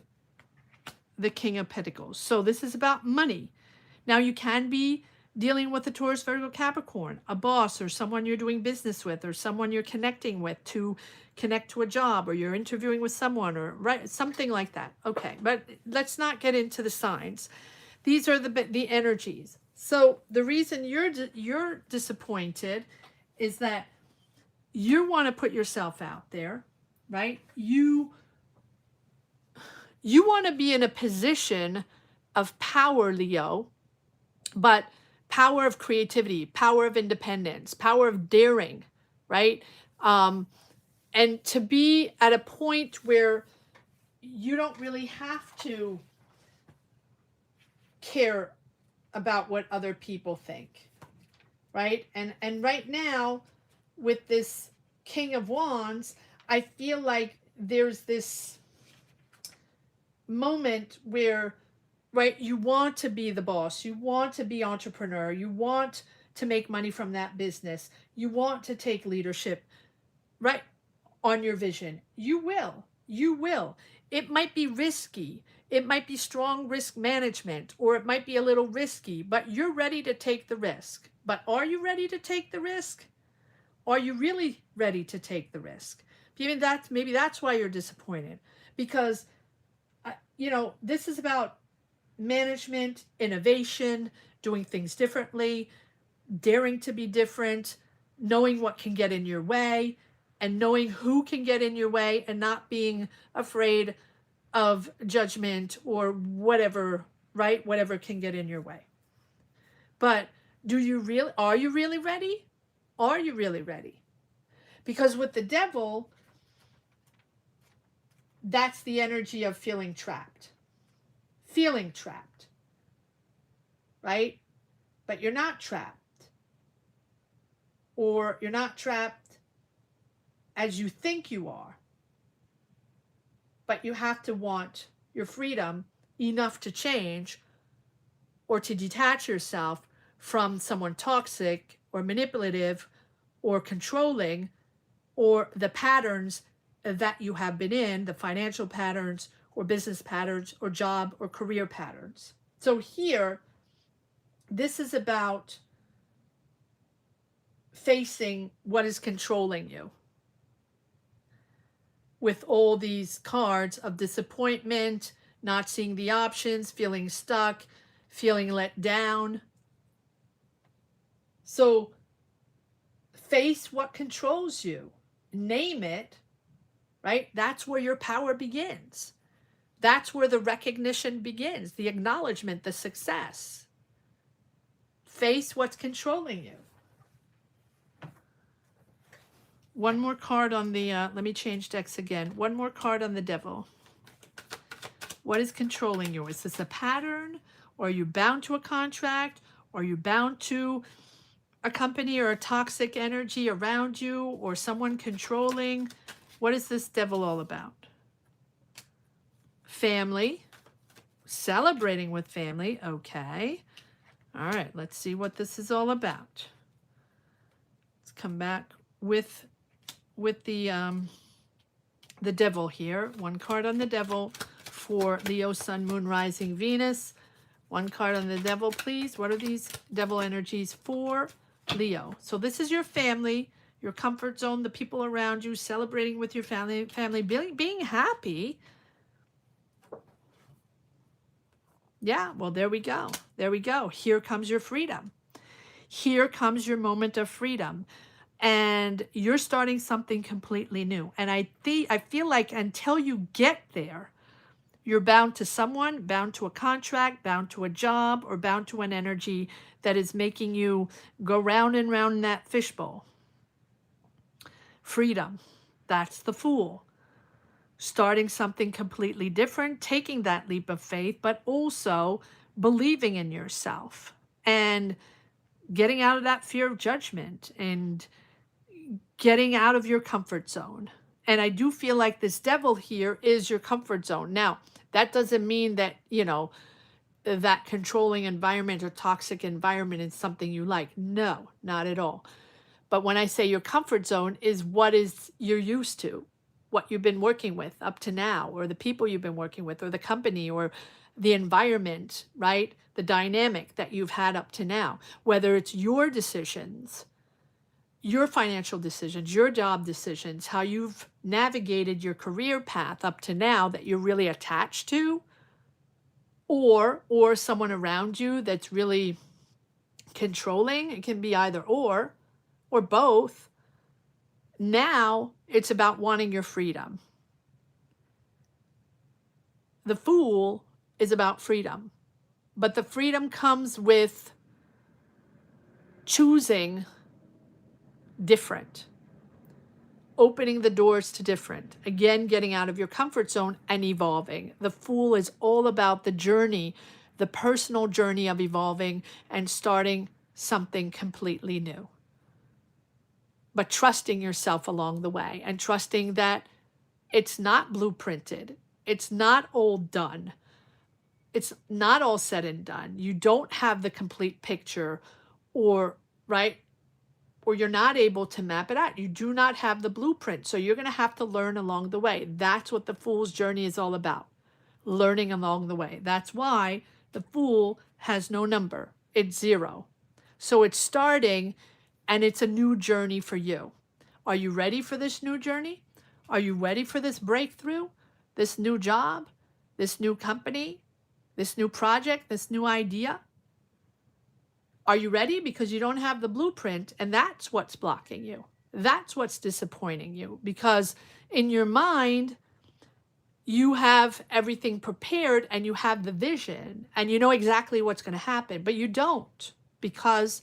the King of Pentacles. So this is about money. Now you can be dealing with a Taurus, Virgo, Capricorn, a boss or someone you're doing business with or someone you're connecting with to connect to a job, or you're interviewing with someone, or right, something like that. Okay, but let's not get into the signs. These are the energies. So the reason you're disappointed is that you want to put yourself out there, right? You want to be in a position of power, Leo, but power of creativity, power of independence, power of daring, right? And to be at a point where you don't really have to care about what other people think, right? And right now, with this King of Wands, I feel like there's this moment where, right, you want to be the boss, you want to be entrepreneur, you want to make money from that business, you want to take leadership, right, on your vision. You will. It might be risky. It might be strong risk management, or it might be a little risky, but you're ready to take the risk. But are you ready to take the risk? Are you really ready to take the risk? Maybe that's why you're disappointed, because this is about management, innovation, doing things differently, daring to be different, knowing what can get in your way, and knowing who can get in your way, and not being afraid of judgment or whatever, right? Whatever can get in your way. But are you really ready? Are you really ready? Because with the Devil, that's the energy of feeling trapped. Feeling trapped. Right? But you're not trapped. Or you're not trapped as you think you are. But you have to want your freedom enough to change, or to detach yourself from someone toxic or manipulative or controlling, or the patterns that you have been in, the financial patterns or business patterns or job or career patterns. So here, this is about facing what is controlling you. With all these cards of disappointment, not seeing the options, feeling stuck, feeling let down. So Face what controls you. Name it, right? That's where your power begins. That's where the recognition begins, the acknowledgement, the success. Face what's controlling you. One more card on the, let me change decks again. One more card on the devil. What is controlling you? Is this a pattern? Or are you bound to a contract? Or are you bound to a company or a toxic energy around you? Or someone controlling? What is this devil all about? Family. Celebrating with family. Okay. All right. Let's see what this is all about. Let's come back with the devil here. One card on the devil for Leo, Sun, Moon, Rising, Venus. One card on the devil, please. What are these devil energies for Leo? So this is your family, your comfort zone, the people around you, celebrating with your family, being happy. Yeah, well, there we go. There we go. Here comes your freedom. Here comes your moment of freedom. And you're starting something completely new. And I feel like until you get there, you're bound to someone, bound to a contract, bound to a job, or bound to an energy that is making you go round and round in that fishbowl. Freedom. That's the Fool. Starting something completely different, taking that leap of faith, but also believing in yourself and getting out of that fear of judgment and getting out of your comfort zone. And I do feel like this devil here is your comfort zone. Now, that doesn't mean that, you know, that controlling environment or toxic environment is something you like. No, not at all. But when I say your comfort zone is what is you're used to, what you've been working with up to now, or the people you've been working with, or the company, or the environment, right? The dynamic that you've had up to now, whether it's your decisions, your financial decisions, your job decisions, how you've navigated your career path up to now that you're really attached to, or someone around you that's really controlling. It can be either or both. Now it's about wanting your freedom. The Fool is about freedom, but the freedom comes with choosing different, opening the doors to different, again, getting out of your comfort zone and evolving. The Fool is all about the journey, the personal journey of evolving and starting something completely new. But trusting yourself along the way and trusting that it's not blueprinted. It's not all done. It's not all said and done. You don't have the complete picture or, right? Or you're not able to map it out. You do not have the blueprint. So you're going to have to learn along the way. That's what the Fool's journey is all about. Learning along the way. That's why the Fool has no number. It's 0. So it's starting and it's a new journey for you. Are you ready for this new journey? Are you ready for this breakthrough? This new job? This new company? This new project? This new idea? Are you ready? Because you don't have the blueprint, and that's what's blocking you. That's what's disappointing you, because in your mind, you have everything prepared and you have the vision and you know exactly what's going to happen, but you don't, because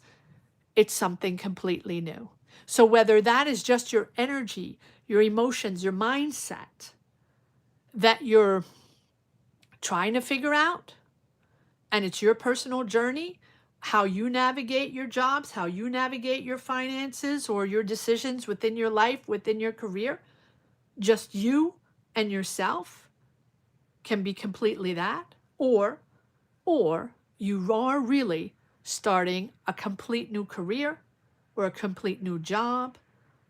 it's something completely new. So whether that is just your energy, your emotions, your mindset that you're trying to figure out, and it's your personal journey, how you navigate your jobs, how you navigate your finances or your decisions within your life, within your career, just you and yourself can be completely that, or you are really starting a complete new career or a complete new job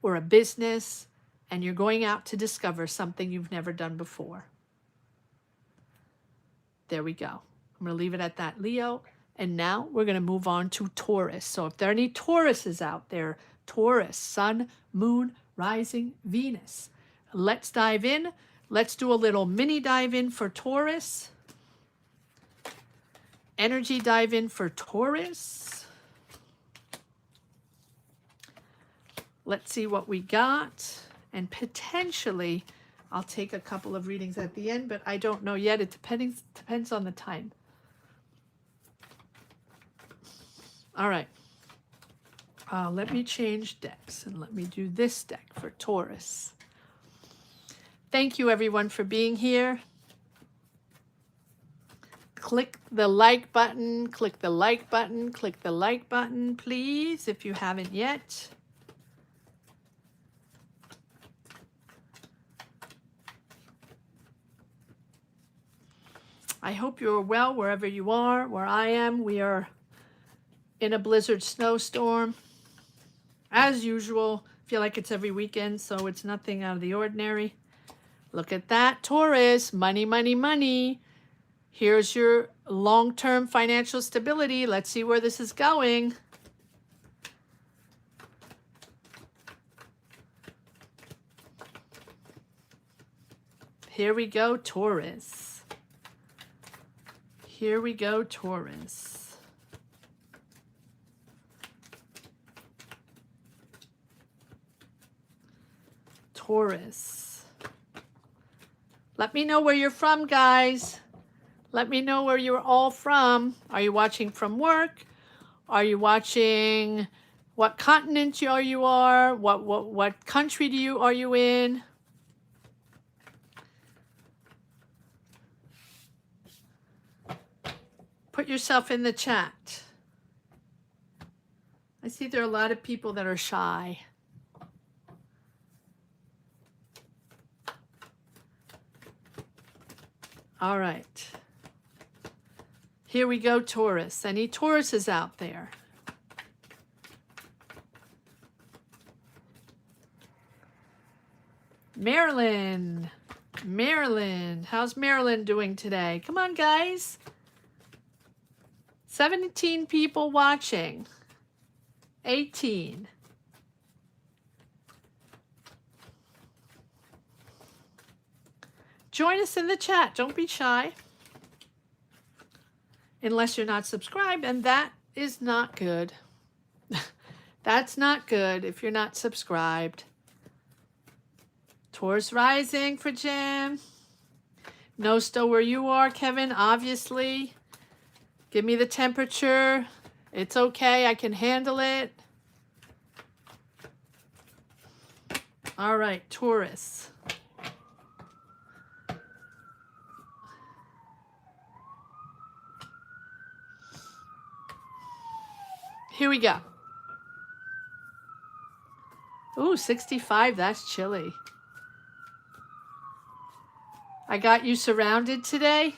or a business, and you're going out to discover something you've never done before. There we go. I'm going to leave it at that, Leo. And now we're going to move on to Taurus. So if there are any Tauruses out there, Taurus, Sun, Moon, Rising, Venus. Let's dive in. Let's do a little mini dive in for Taurus. Energy dive in for Taurus. Let's see what we got. And potentially, I'll take a couple of readings at the end, but I don't know yet. It depends on the time. All right. Let me change decks and let me do this deck for Taurus. Thank you, everyone, for being here. Click the like button, click the like button, click the like button, please, if you haven't yet. I hope you're well wherever you are. Where I am, we are in a blizzard snowstorm. As usual, feel like it's every weekend, so it's nothing out of the ordinary. Look at that, Taurus, money, money, money. Here's your long-term financial stability. Let's see where this is going. Here we go, Taurus. Here we go, Taurus. Taurus. Let me know where you're from, guys. Let me know where you're all from. Are you watching from work? Are you watching what continent are you are? What country are you in? Put yourself in the chat. I see there are a lot of people that are shy. All right. Here we go, Taurus. Any Tauruses out there? Marilyn. Marilyn. How's Marilyn doing today? Come on, guys. 17 people watching. 18. Join us in the chat. Don't be shy. Unless you're not subscribed, and that is not good. That's not good if you're not subscribed. Taurus rising for Jim. No snow where you are, Kevin, obviously. Give me the temperature. It's okay. I can handle it. All right, Taurus. Here we go. Ooh, 65, that's chilly. I got you surrounded today.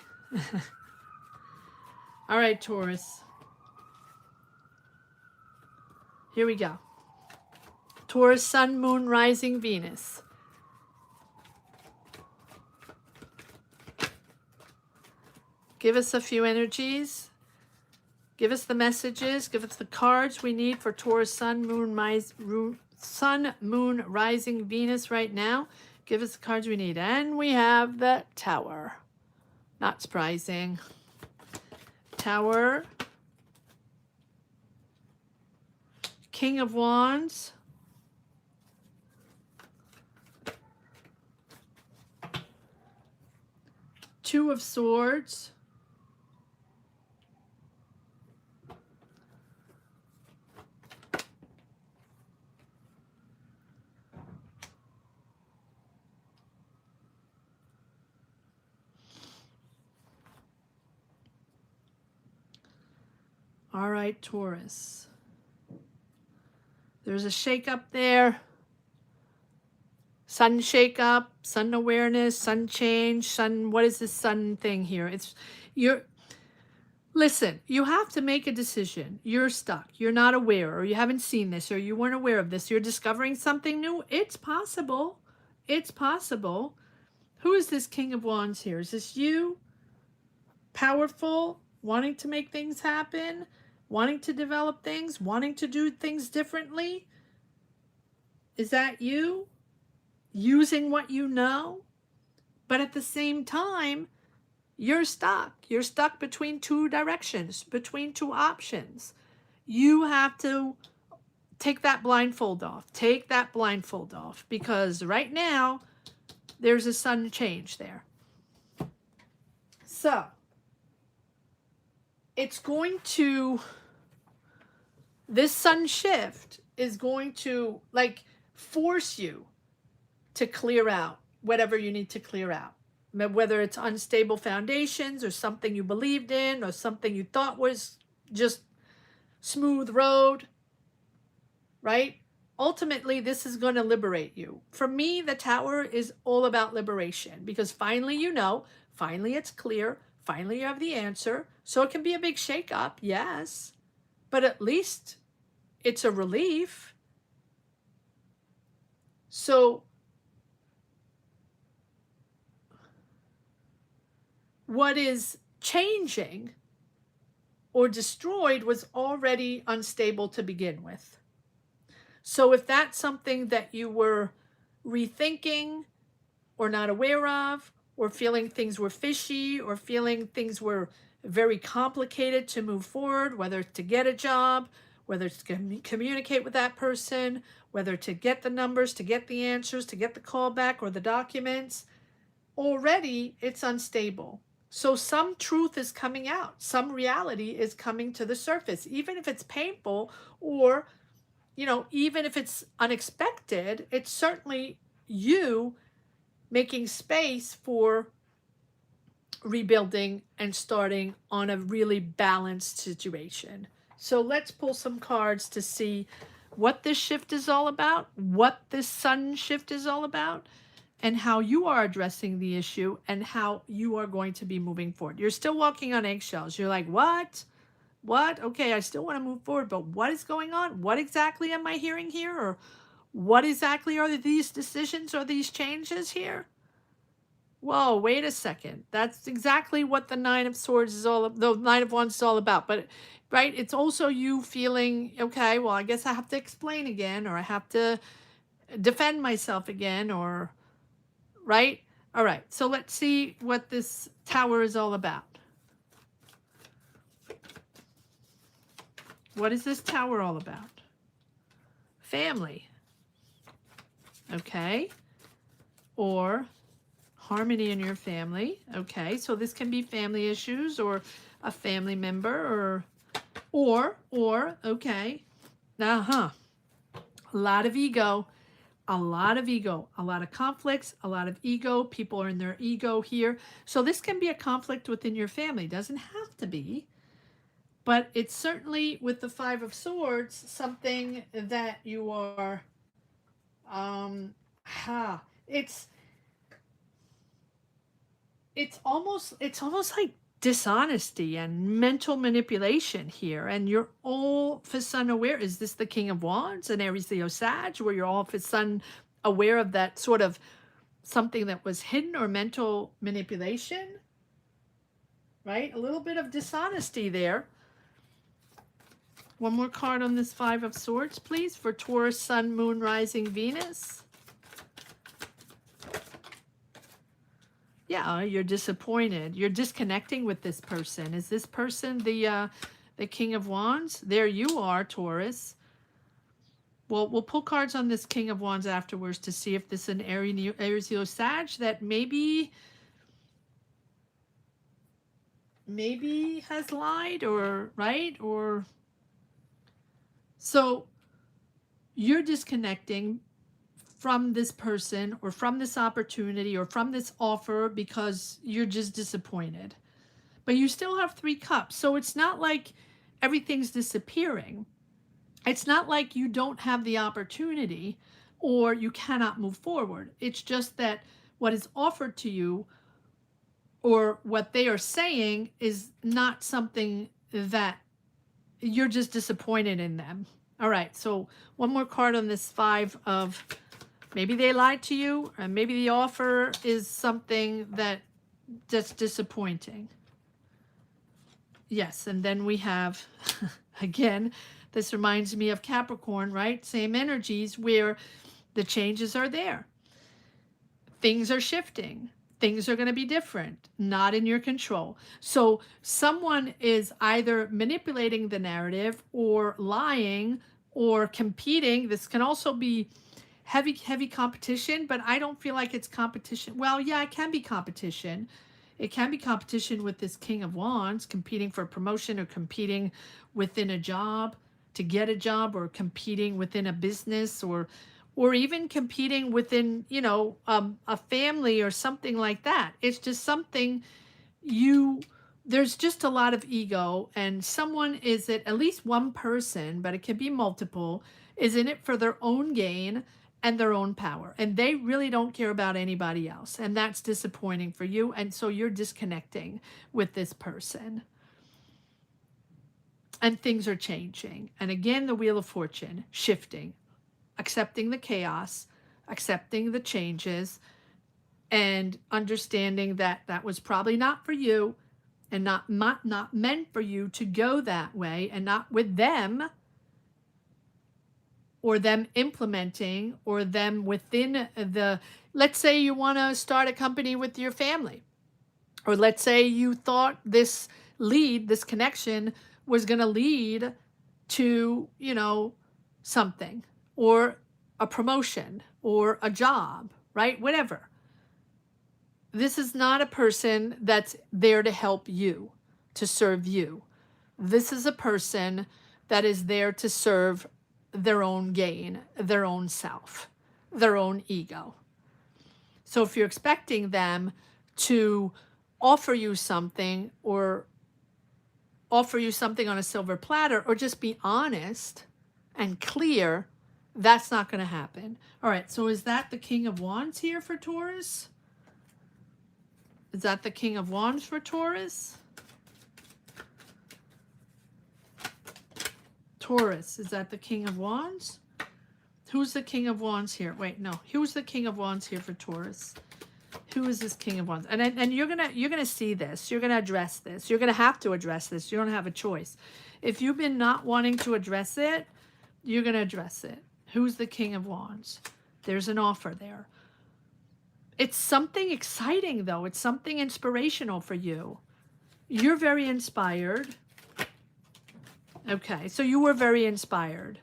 All right, Taurus. Here we go. Taurus, Sun, Moon, Rising, Venus. Give us a few energies. Give us the messages. Give us the cards we need for Taurus, Sun, Moon, Rising, Venus right now. Give us the cards we need. And we have the Tower. Not surprising. Tower. King of Wands. Two of Swords. All right, Taurus. There's a shake up there. Sun shake up, sun awareness, sun change, sun, what is this sun thing here? Listen, you have to make a decision. You're stuck. You're not aware, or you haven't seen this, or you weren't aware of this. You're discovering something new. It's possible. It's possible. Who is this King of Wands here? Is this you? Powerful, wanting to make things happen, wanting to develop things, wanting to do things differently? Is that you? Using what you know? But at the same time, you're stuck. You're stuck between two directions, between two options. You have to take that blindfold off. Take that blindfold off, because right now there's a sun change there. So it's going to, this sun shift is going to like force you to clear out whatever you need to clear out. Whether it's unstable foundations or something you believed in or something you thought was just smooth road, right? Ultimately, this is going to liberate you. For me, the Tower is all about liberation, because finally you know, finally it's clear, finally you have the answer. So it can be a big shakeup, yes, but at least it's a relief. So what is changing or destroyed was already unstable to begin with. So if that's something that you were rethinking or not aware of, or feeling things were fishy, or feeling things were very complicated to move forward, whether it's to get a job, whether it's to communicate with that person, whether to get the numbers, to get the answers, to get the callback or the documents, already it's unstable. So some truth is coming out. Some reality is coming to the surface, even if it's painful, or, you know, even if it's unexpected. It's certainly you making space for rebuilding and starting on a really balanced situation. So let's pull some cards to see what this shift is all about, what this sun shift is all about, and how you are addressing the issue and how you are going to be moving forward. You're still walking on eggshells. You're like, what? What? Okay, I still want to move forward, but what is going on? What exactly am I hearing here? Or what exactly are these decisions or these changes here? Whoa, wait a second. That's exactly what the Nine of Swords is all, the Nine of Wands is all about. But, right, it's also you feeling, okay, well, I guess I have to explain again, or I have to defend myself again, or, right? All right, so let's see what this Tower is all about. What is this Tower all about? Family. Okay. Or harmony in your family. Okay, so this can be family issues, or a family member, or okay. A lot of ego. A lot of conflicts, a lot of ego. People are in their ego here. So this can be a conflict within your family. Doesn't have to be, but it's certainly, with the Five of Swords, something that you are, it's almost like dishonesty and mental manipulation here, and you're all of a sudden aware. Is this the King of Wands and Aries, Leo, Sag, where you're all of a sudden aware of that sort of something that was hidden, or mental manipulation, right? A little bit of dishonesty there. One more card on this Five of Swords, please, for Taurus, Sun, Moon, Rising, Venus. Yeah, you're disappointed. You're disconnecting with this person. Is this person the King of Wands? There you are, Taurus. Well, we'll pull cards on this King of Wands afterwards to see if this is an Aries, Leo, Sag that maybe has lied, or, right? Or, so you're disconnecting from this person, or from this opportunity, or from this offer, because you're just disappointed. But you still have 3 cups. So it's not like everything's disappearing. It's not like you don't have the opportunity, or you cannot move forward. It's just that what is offered to you, or what they are saying, is not something that you're just disappointed in them. All right, so one more card on this Five of, maybe they lied to you, and maybe the offer is something that's disappointing. Yes, and then we have, again, this reminds me of Capricorn, right? Same energies, where the changes are there. Things are shifting. Things are going to be different, not in your control. So someone is either manipulating the narrative, or lying, or competing. This can also be heavy competition, but I don't feel like it's competition. Well, yeah, it can be competition. It can be competition with this King of Wands, competing for promotion or competing within a job to get a job, or competing within a business, or even competing within, a family or something like that. It's just something you there's just a lot of ego, and someone is it, at least one person, but it can be multiple, is in it for their own gain and their own power, and they really don't care about anybody else, and that's disappointing for you, and so you're disconnecting with this person, and things are changing. And again, the Wheel of Fortune shifting, accepting the chaos, accepting the changes, and understanding that that was probably not for you, and not meant for you to go that way, and not with them, or them implementing, or them within the, let's say you want to start a company with your family, or let's say you thought this connection was going to lead to, something, or a promotion, or a job, right? Whatever. This is not a person that's there to help you, to serve you. This is a person that is there to serve their own gain, their own self, their own ego. So if you're expecting them to offer you something, or offer you something on a silver platter, or just be honest and clear, that's not going to happen. All right, so is that the King of Wands here for Taurus? Is that the King of Wands for Taurus? Taurus, is that the King of Wands? Who's the King of Wands here? Wait, no. Who's the King of Wands here for Taurus? Who is this King of Wands? And you're gonna see this. You're gonna address this. You're gonna have to address this. You don't have a choice. If you've been not wanting to address it, you're gonna address it. Who's the King of Wands? There's an offer there. It's something exciting, though. It's something inspirational for you. You're very inspired. Okay, so you were very inspired.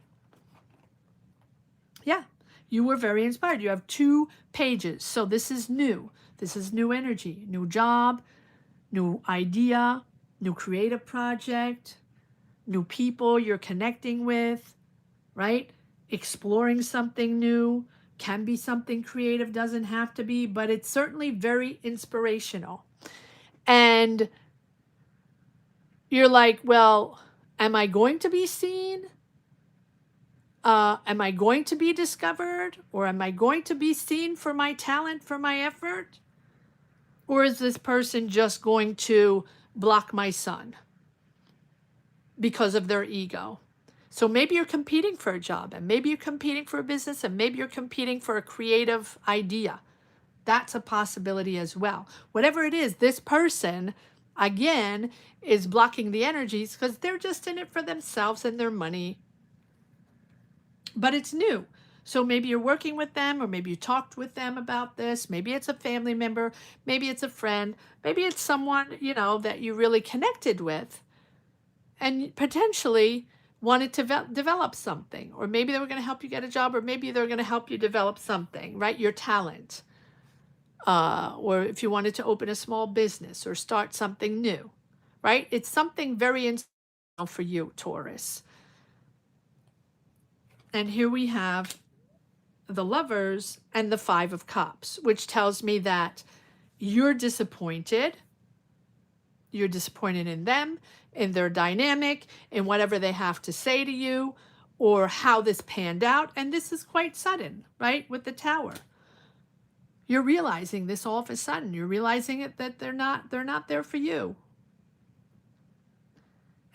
Yeah, you were very inspired. You have 2 pages. So this is new. This is new energy, new job, new idea, new creative project, new people you're connecting with, right? Exploring something new. Can be something creative, doesn't have to be, but it's certainly very inspirational. And you're like, well, am I going to be seen? Am I going to be discovered? Or am I going to be seen for my talent, for my effort? Or is this person just going to block my sun because of their ego? So maybe you're competing for a job, and maybe you're competing for a business, and maybe you're competing for a creative idea. That's a possibility as well. Whatever it is, this person, again, is blocking the energies because they're just in it for themselves and their money. But it's new. So maybe you're working with them, or maybe you talked with them about this. Maybe it's a family member. Maybe it's a friend. Maybe it's someone, that you really connected with, and potentially wanted to develop something, or maybe they were going to help you get a job, or maybe they're going to help you develop something, right? Your talent, or if you wanted to open a small business or start something new, right? It's something very inspirational for you, Taurus. And here we have the Lovers and the 5 of Cups, which tells me that you're disappointed. You're disappointed in them, in their dynamic, in whatever they have to say to you, or how this panned out. And this is quite sudden, right? With the Tower. You're realizing this all of a sudden. You're realizing it, that they're not there for you.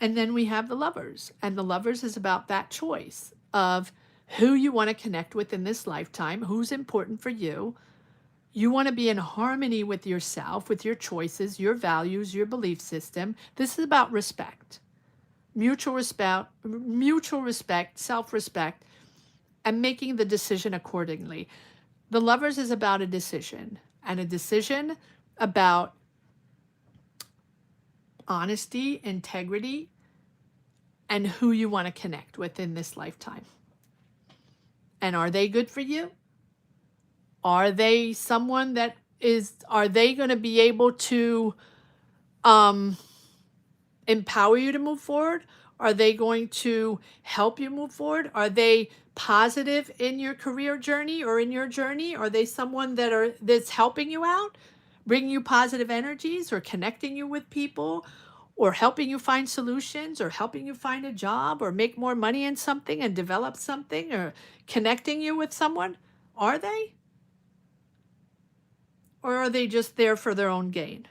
And then we have the Lovers. And the Lovers is about that choice of who you want to connect with in this lifetime, who's important for you. You want to be in harmony with yourself, with your choices, your values, your belief system. This is about respect, mutual respect, self-respect, and making the decision accordingly. The Lovers is about a decision, and a decision about honesty, integrity, and who you want to connect with in this lifetime. And are they good for you? Are they someone that are they going to be able to empower you to move forward? Are they going to help you move forward? Are they positive in your career journey or in your journey? Are they someone that's helping you out, bringing you positive energies, or connecting you with people, or helping you find solutions, or helping you find a job, or make more money in something and develop something, or connecting you with someone? Are they? Or are they just there for their own gain?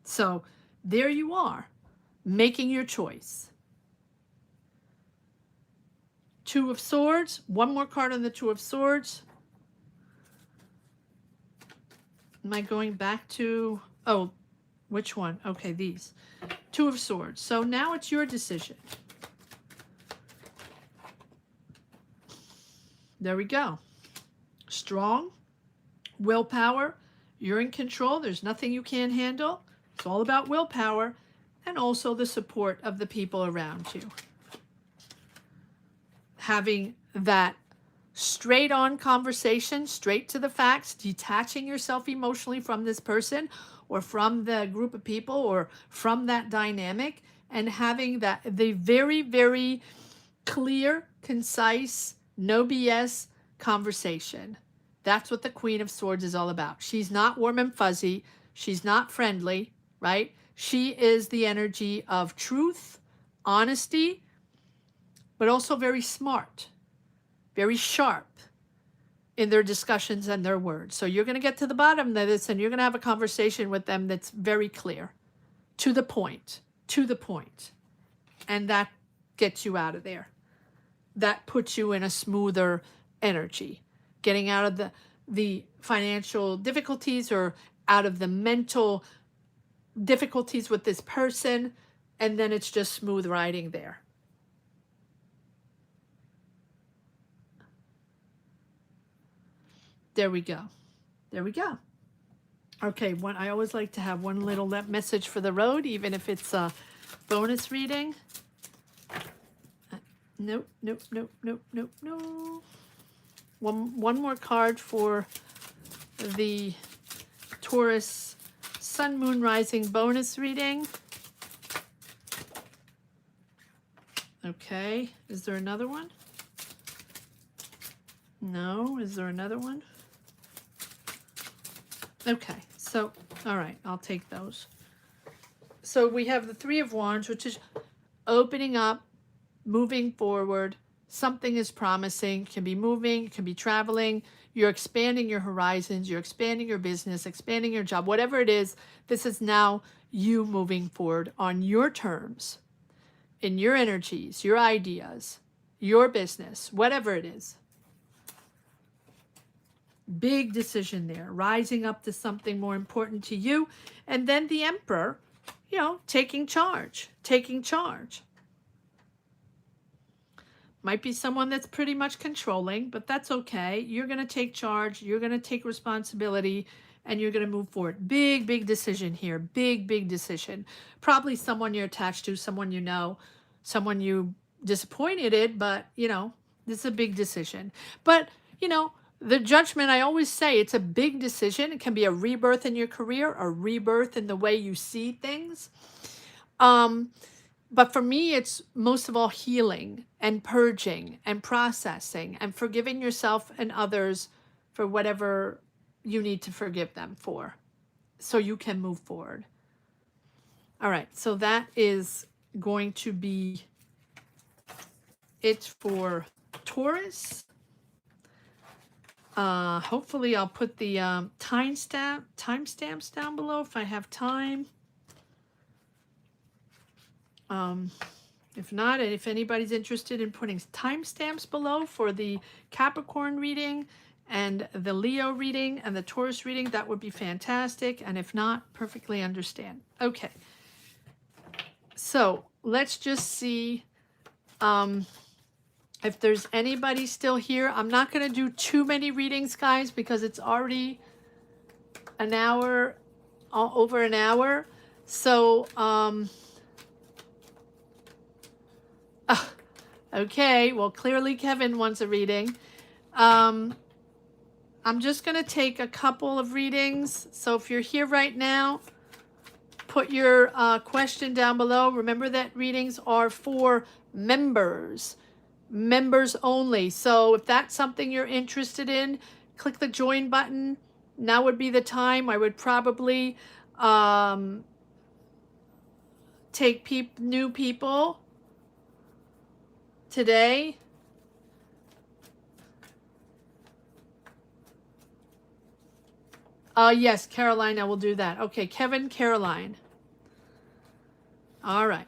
So there you are, making your choice. Two of Swords, one more card on the Two of Swords. Am I going back to, oh, which one? Okay, these. Two of Swords. So now it's your decision. There we go. Strong, willpower, you're in control. There's nothing you can't handle. It's all about willpower and also the support of the people around you. Having that straight on conversation, straight to the facts, detaching yourself emotionally from this person or from the group of people or from that dynamic, and having the very, very clear, concise, no BS conversation. That's what the Queen of Swords is all about. She's not warm and fuzzy. She's not friendly, right? She is the energy of truth, honesty, but also very smart, very sharp in their discussions and their words. So you're going to get to the bottom of this and you're going to have a conversation with them that's very clear, to the point, and that gets you out of there. That puts you in a smoother energy, getting out of the financial difficulties or out of the mental difficulties with this person, and then it's just smooth riding there. There we go. There we go. Okay, I always like to have one little message for the road, even if it's a bonus reading. Nope. One more card for the Taurus Sun, Moon, Rising bonus reading. Okay, is there another one? No, is there another one? Okay, so, all right, I'll take those. So we have the Three of Wands, which is opening up, moving forward. Something is promising, can be moving, can be traveling. You're expanding your horizons, you're expanding your business, expanding your job, whatever it is. This is now you moving forward on your terms, in your energies, your ideas, your business, whatever it is. Big decision there, rising up to something more important to you. And then the Emperor, you know, taking charge. Might be someone that's pretty much controlling, but that's okay. You're going to take charge. You're going to take responsibility, and you're going to move forward. Big decision here. Big decision. Probably someone you're attached to, someone you know, someone you disappointed in, but, you know, this is a big decision. But, you know, the Judgment, I always say it's a big decision. It can be a rebirth in your career, a rebirth in the way you see things. But for me, it's most of all healing and purging and processing and forgiving yourself and others for whatever you need to forgive them for, so you can move forward. All right, so that is going to be it for Taurus. Hopefully I'll put the timestamps down below if I have time. If not, and if anybody's interested in putting timestamps below for the Capricorn reading and the Leo reading and the Taurus reading, that would be fantastic. And if not, perfectly understand. Okay. So let's just see if there's anybody still here. I'm not going to do too many readings, guys, because it's already an hour, over an hour. So, Okay, well, clearly Kevin wants a reading. I'm just going to take a couple of readings. So if you're here right now, put your question down below. Remember that readings are for members only. So if that's something you're interested in, click the join button. Now would be the time. I would probably take new people today. Yes, Caroline, I will do that. Okay, Kevin, Caroline. All right.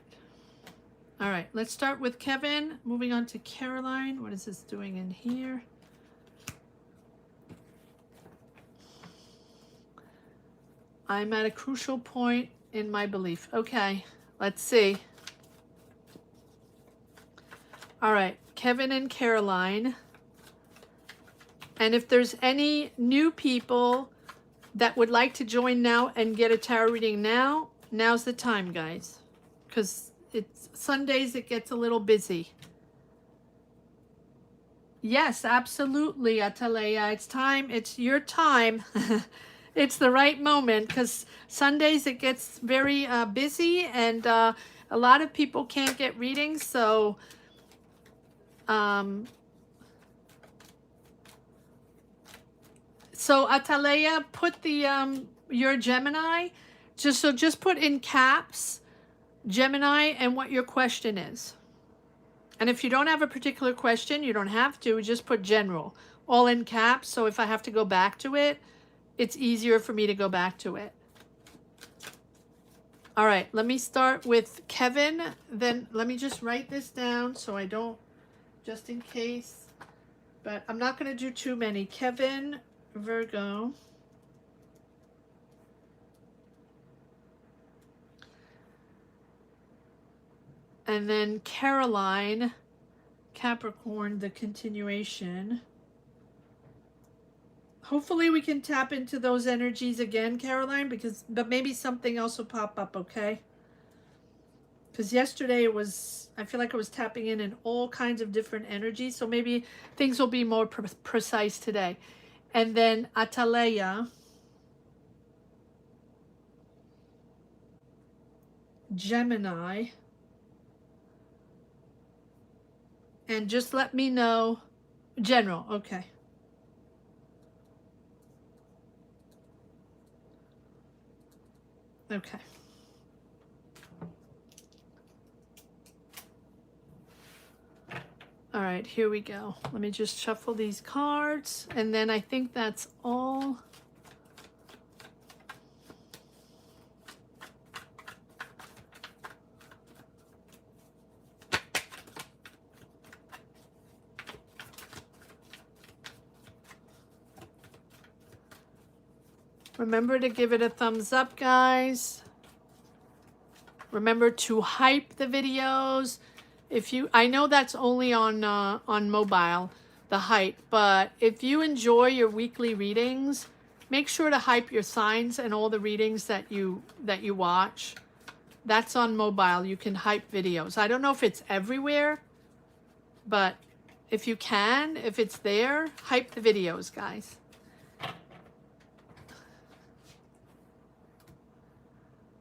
All right, let's start with Kevin. Moving on to Caroline. What is this doing in here? I'm at a crucial point in my belief. Okay, let's see. All right, Kevin and Caroline. And if there's any new people that would like to join now and get a tarot reading now, now's the time, guys. Because it's Sundays, it gets a little busy. Yes, absolutely, Atalaya. It's time. It's your time. It's the right moment because Sundays it gets very busy and a lot of people can't get readings. So Atalaya, put the your Gemini, just put in caps Gemini and what your question is. And if you don't have a particular question, you don't have to, just put general, all in caps. So if I have to go back to it, it's easier for me to go back to it. All right, let me start with Kevin. Then let me just write this down so I don't, just in case. But I'm not going to do too many. Kevin, Virgo. And then Caroline, Capricorn, the continuation. Hopefully we can tap into those energies again, Caroline, but maybe something else will pop up, okay? Because yesterday it was, I feel like I was tapping in all kinds of different energies, so maybe things will be more precise today. And then Atalaya, Gemini, and just let me know, general, okay. Okay. All right, here we go. Let me just shuffle these cards, and then I think that's all. Remember to give it a thumbs up, guys. Remember to hype the videos. I know that's only on mobile, the hype, but if you enjoy your weekly readings, make sure to hype your signs and all the readings that you watch. That's on mobile. You can hype videos. I don't know if it's everywhere, but if you can, if it's there, hype the videos, guys.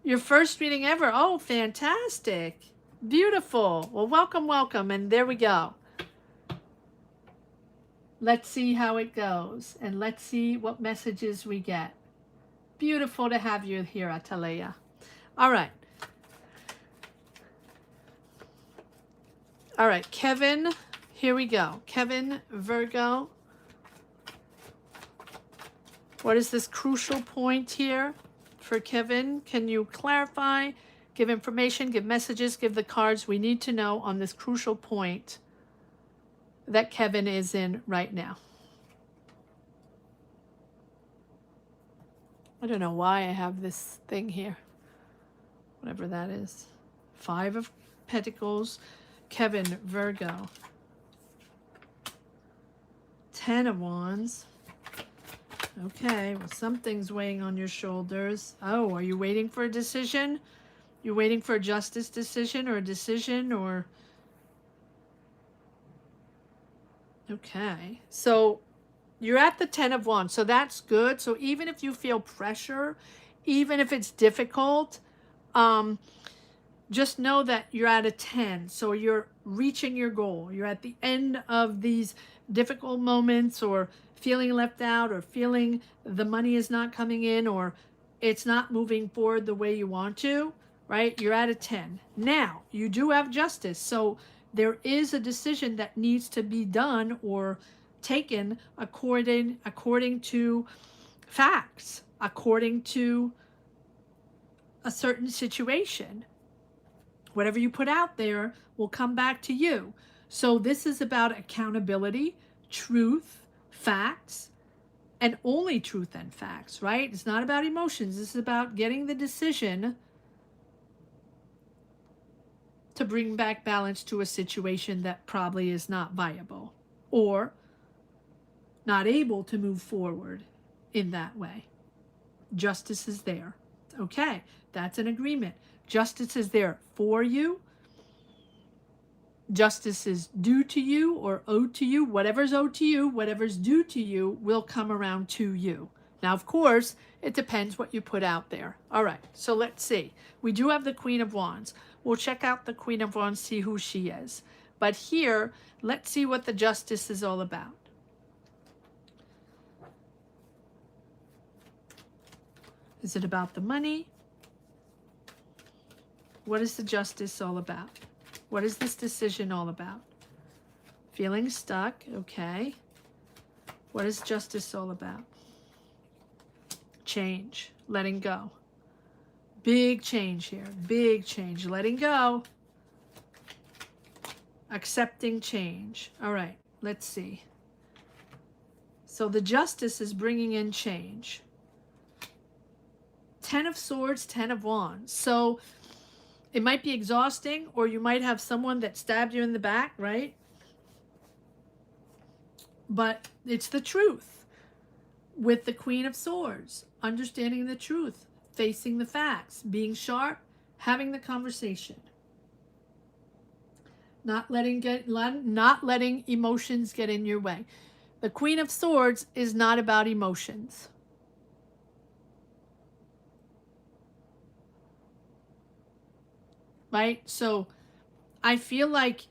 Your first reading ever. Oh, fantastic. Beautiful. Well, welcome, welcome. And there we go. Let's see how it goes. And let's see what messages we get. Beautiful to have you here, Atalaya. All right. All right, Kevin. Here we go. Kevin, Virgo. What is this crucial point here? For Kevin, can you clarify, give information, give messages, give the cards we need to know on this crucial point that Kevin is in right now? I don't know why I have this thing here, whatever that is. 5 of Pentacles, Kevin, Virgo. 10 of Wands. Okay, well, something's weighing on your shoulders. Oh, are you waiting for a decision? You're waiting for a justice decision or a decision or... Okay. So you're at the 10 of Wands. So that's good. So even if you feel pressure, even if it's difficult, um, just know that you're at a 10. So you're reaching your goal. You're at the end of these difficult moments, or feeling left out, or feeling the money is not coming in, or it's not moving forward the way you want to, right? You're at a 10. Now, you do have justice. So there is a decision that needs to be done or taken according to facts, according to a certain situation. Whatever you put out there will come back to you. So this is about accountability, truth, facts, and only truth and facts, right? It's not about emotions. This is about getting the decision to bring back balance to a situation that probably is not viable or not able to move forward in that way. Justice is there. Okay, that's an agreement. Justice is there for you. Justice is due to you or owed to you. Whatever's owed to you, whatever's due to you will come around to you. Now, of course, it depends what you put out there. All right, so let's see. We do have the Queen of Wands. We'll check out the Queen of Wands, see who she is. But here, let's see what the Justice is all about. Is it about the money? What is the Justice all about? What is this decision all about? Feeling stuck, okay. What is Justice all about? Change, letting go. Big change here, big change, letting go. Accepting change. All right, let's see. So the Justice is bringing in change. 10 of Swords, 10 of Wands. So it might be exhausting, or you might have someone that stabbed you in the back, right? But it's the truth. With the Queen of Swords, understanding the truth, facing the facts, being sharp, having the conversation. Not letting emotions get in your way. The Queen of Swords is not about emotions. Right? So I feel like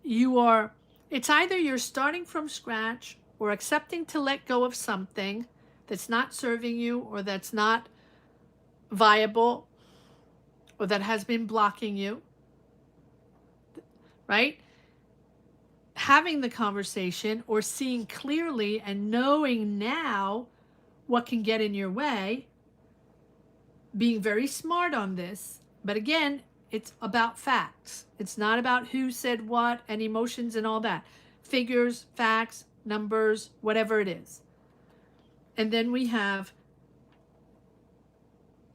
it's either you're starting from scratch or accepting to let go of something that's not serving you, or that's not viable, or that has been blocking you, right? Having the conversation or seeing clearly and knowing now what can get in your way, being very smart on this. But again, it's about facts. It's not about who said what and emotions and all that. Figures, facts, numbers, whatever it is. And then we have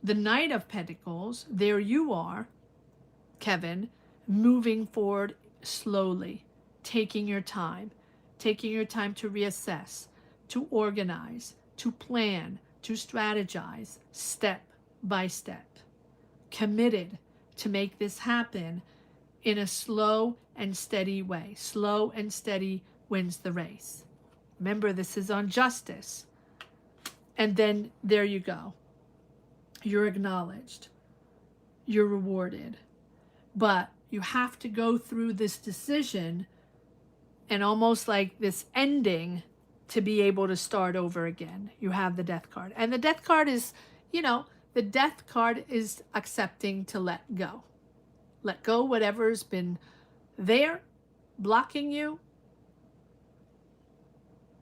the Knight of Pentacles. There you are, Kevin, moving forward slowly, taking your time to reassess, to organize, to plan, to strategize, step by step. Committed to make this happen in a slow and steady way. Slow and steady wins the race. Remember, this is on Justice. And then there you go. You're acknowledged. You're rewarded. But you have to go through this decision and almost like this ending to be able to start over again. You have the Death card. And the Death card is, the Death card is accepting to let go. Let go whatever's been there, blocking you,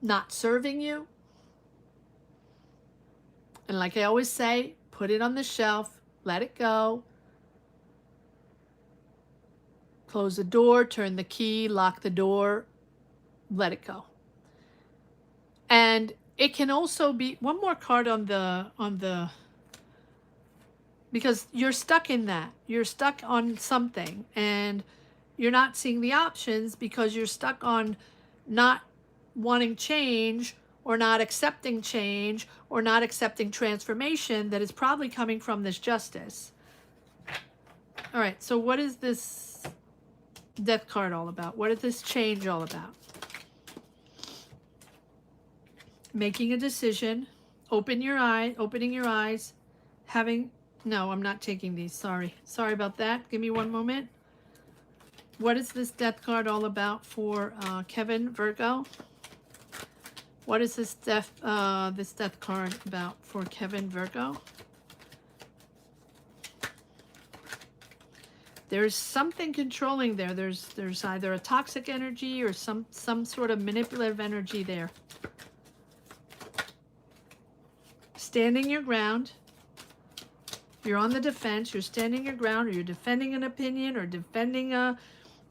not serving you. And like I always say, put it on the shelf, let it go. Close the door, turn the key, lock the door, let it go. And it can also be one more card on the because you're stuck in that. You're stuck on something and you're not seeing the options because you're stuck on not wanting change, or not accepting change, or not accepting transformation that is probably coming from this Justice. All right, so what is this Death card all about? What is this change all about? making a decision, opening your eyes, having, no, I'm not taking these, sorry about that. Give me one moment. What is this death card all about for Kevin, Virgo? What is this death card about for Kevin, Virgo? There's something controlling there. There's either a toxic energy or some sort of manipulative energy there. Standing your ground. You're on the defense. You're standing your ground, or you're defending an opinion, or defending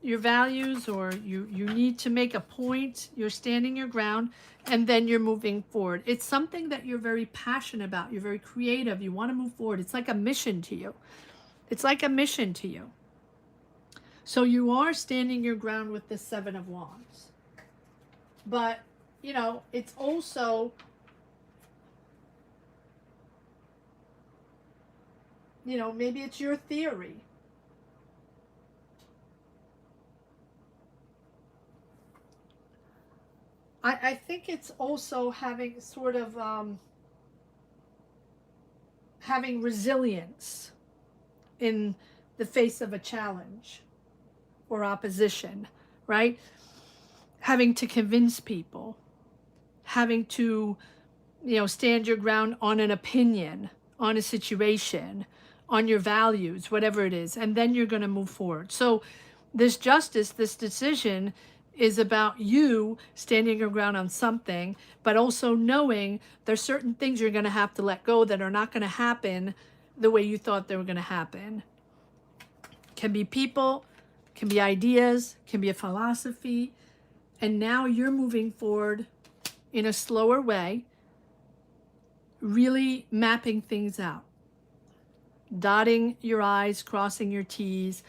your values, or you need to make a point. You're standing your ground, and then you're moving forward. It's something that you're very passionate about. You're very creative. You want to move forward. It's like a mission to you. It's like a mission to you. So you are standing your ground with the Seven of Wands. But, you know, it's also, you know, maybe it's your theory. I think it's also having sort of, having resilience in the face of a challenge or opposition, right? Having to convince people, having to, you know, stand your ground on an opinion, on a situation, on your values, whatever it is, and then you're going to move forward. So this justice, this decision is about you standing your ground on something, but also knowing there's certain things you're going to have to let go that are not going to happen the way you thought they were going to happen. Can be people, can be ideas, can be a philosophy, and now you're moving forward in a slower way, really mapping things out, dotting your I's, crossing your T's,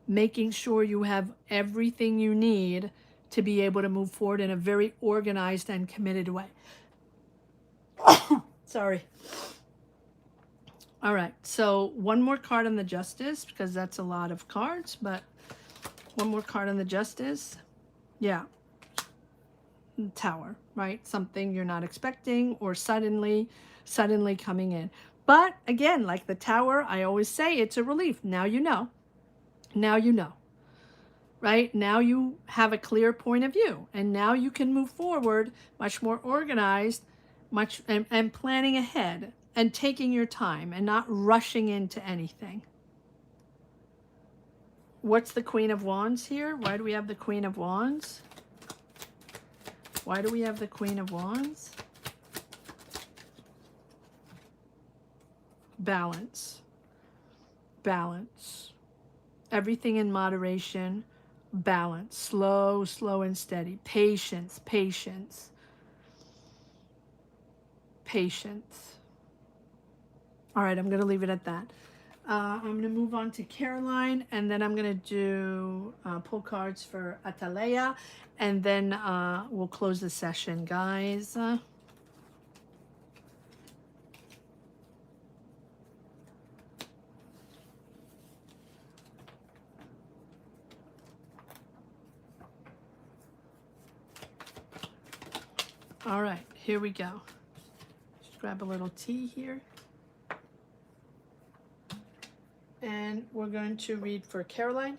making sure you have everything you need to be able to move forward in a very organized and committed way. Sorry. All right, so one more card on the Justice, because that's a lot of cards, but one more card on the Justice. Yeah. Tower, right? Something you're not expecting or suddenly coming in. But again, like the Tower, I always say it's a relief. Now you know. Now you know. Right? Now you have a clear point of view, and now you can move forward much more organized, and planning ahead and taking your time and not rushing into anything. What's the Queen of Wands here? Why do we have the Queen of Wands? Why do we have the Queen of Wands? Balance. Balance. Everything in moderation. Balance. Slow, slow and steady. Patience, patience. Patience. All right, I'm going to leave it at that. I'm going to move on to Caroline, and then I'm going to do pull cards for Atalaya, and then we'll close the session, guys. All right, here we go. Just grab a little tea here. And we're going to read for Caroline.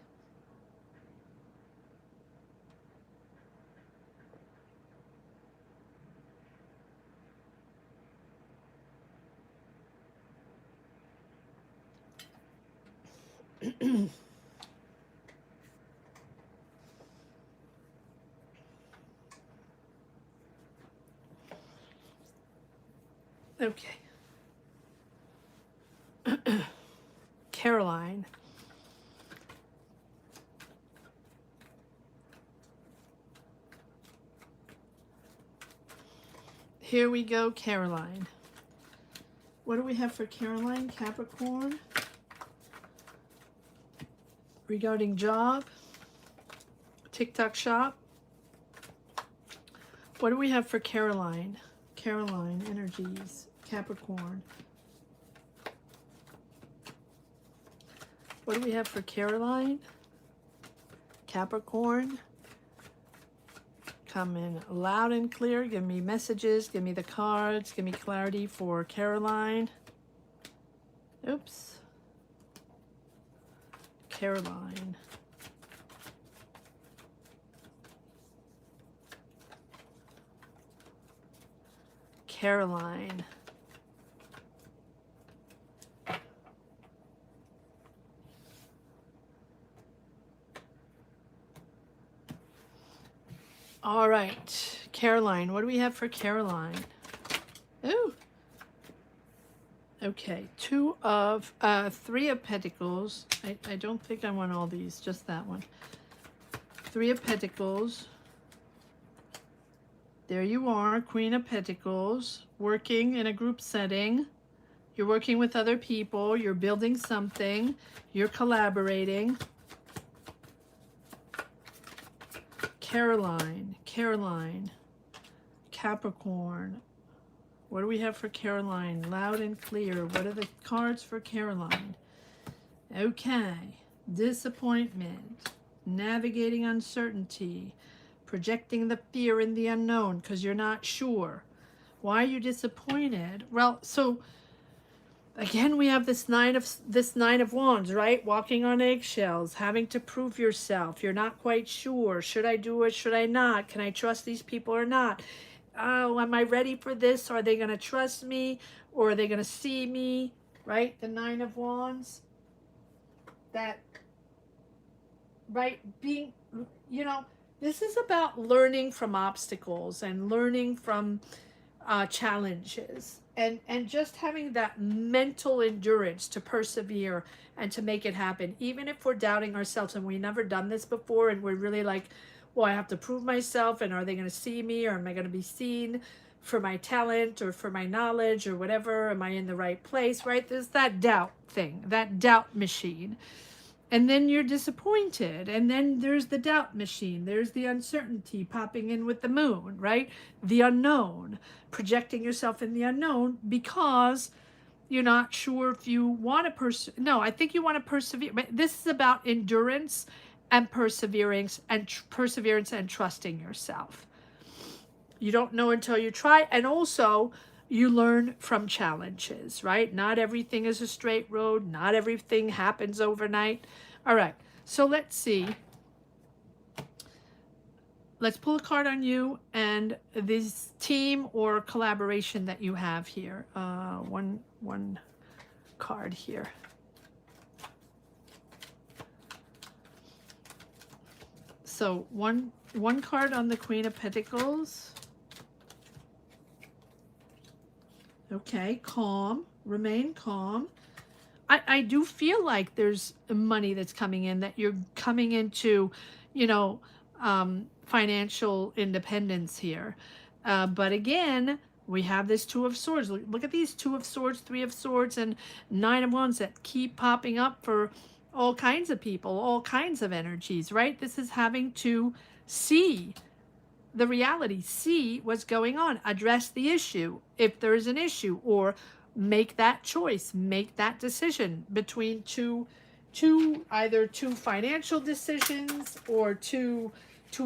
Okay. Caroline. Here we go, Caroline. What do we have for Caroline? Capricorn. Regarding job. TikTok shop. What do we have for Caroline? Caroline energies. Capricorn. What do we have for Caroline? Capricorn. come in loud and clear. Give me messages. Give me the cards. Give me clarity for Caroline. Oops. Caroline. Caroline. All right, Caroline. What do we have for Caroline? Ooh. Okay, three of Pentacles. I don't think I want all these, just that one. Three of Pentacles. There you are, Queen of Pentacles, working in a group setting. You're working with other people. You're building something. You're collaborating. Caroline, Caroline, Capricorn. What do we have for Caroline? Loud and clear. What are the cards for Caroline? Okay. Disappointment. Navigating uncertainty. Projecting the fear in the unknown because you're not sure. Why are you disappointed? Well, so again, we have this nine of wands, right? Walking on eggshells, having to prove yourself. You're not quite sure. Should I do it? Should I not? Can I trust these people or not? Oh, am I ready for this? Are they going to trust me? Or are they going to see me? Right? The Nine of Wands. That, right? Being, you know, this is about learning from obstacles and learning from challenges. And just having that mental endurance to persevere and to make it happen. Even if we're doubting ourselves and we've never done this before and we're really like, well, I have to prove myself, and are they going to see me, or am I going to be seen for my talent or for my knowledge or whatever? Am I in the right place, right? There's that doubt thing, that doubt machine. And then you're disappointed. And then there's the doubt machine. There's the uncertainty popping in with the moon, right? The unknown, projecting yourself in the unknown because you're not sure if you want to No, I think you want to persevere. But this is about endurance and perseverance and trusting yourself. You don't know until you try. And also, you learn from challenges, right? Not everything is a straight road. Not everything happens overnight. All right. So let's see. Let's pull a card on you and this team or collaboration that you have here. One card here. So one card on the Queen of Pentacles. Okay, calm. Remain calm. I do feel like there's money that's coming in, that you're coming into, you know, financial independence here. But again, we have this Two of Swords. Look at these Two of Swords, Three of Swords, and Nine of Wands that keep popping up for all kinds of people, all kinds of energies, right? This is having to see the reality, see what's going on, address the issue if there is an issue, or make that choice, make that decision between either two financial decisions or two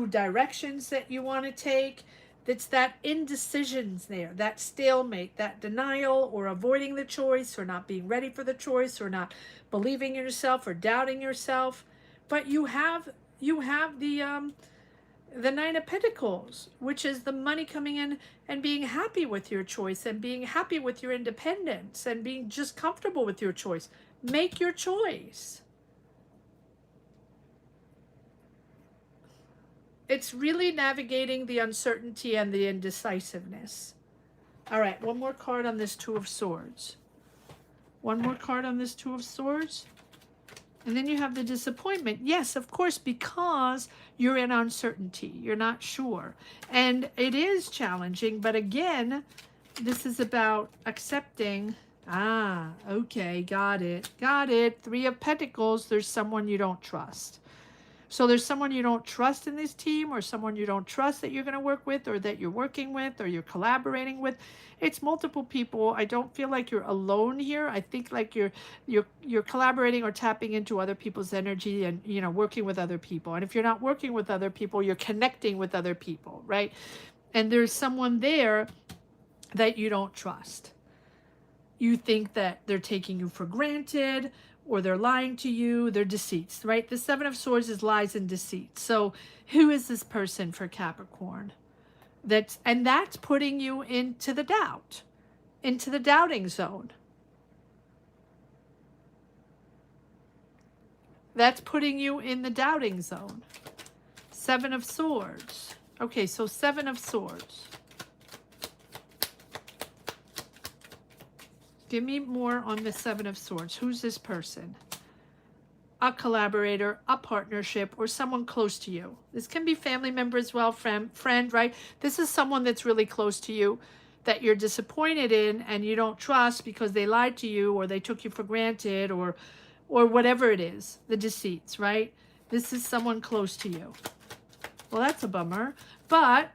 directions that you want to take. It's that indecisions there, that stalemate, that denial or avoiding the choice or not being ready for the choice or not believing in yourself or doubting yourself. But you have the Nine of Pentacles, which is the money coming in and being happy with your choice and being happy with your independence and being just comfortable with your choice. Make your choice. It's really navigating the uncertainty and the indecisiveness. All right, one more card on this Two of Swords. One more card on this Two of Swords. And then you have the disappointment. Yes, of course, because you're in uncertainty. You're not sure. And it is challenging. But again, this is about accepting. Ah, okay, got it. Got it. Three of Pentacles. There's someone you don't trust. So there's someone you don't trust in this team, or someone you don't trust that you're going to work with, or that you're working with, or you're collaborating with. It's multiple people. I don't feel like you're alone here. I think like you're collaborating or tapping into other people's energy, and working with other people. And if you're not working with other people, you're connecting with other people, right? And there's someone there that you don't trust. You think that they're taking you for granted, or they're lying to you, they're deceits, right? The Seven of Swords is lies and deceit. So who is this person for Capricorn? That's putting you into the doubt, into the doubting zone. That's putting you in the doubting zone. Seven of Swords. Okay, so Seven of Swords. Give me more on the Seven of Swords. Who's this person? A collaborator, a partnership, or someone close to you. This can be family member as well, friend, right? This is someone that's really close to you that you're disappointed in and you don't trust because they lied to you, or they took you for granted, or whatever it is, the deceits, right? This is someone close to you. Well, that's a bummer, but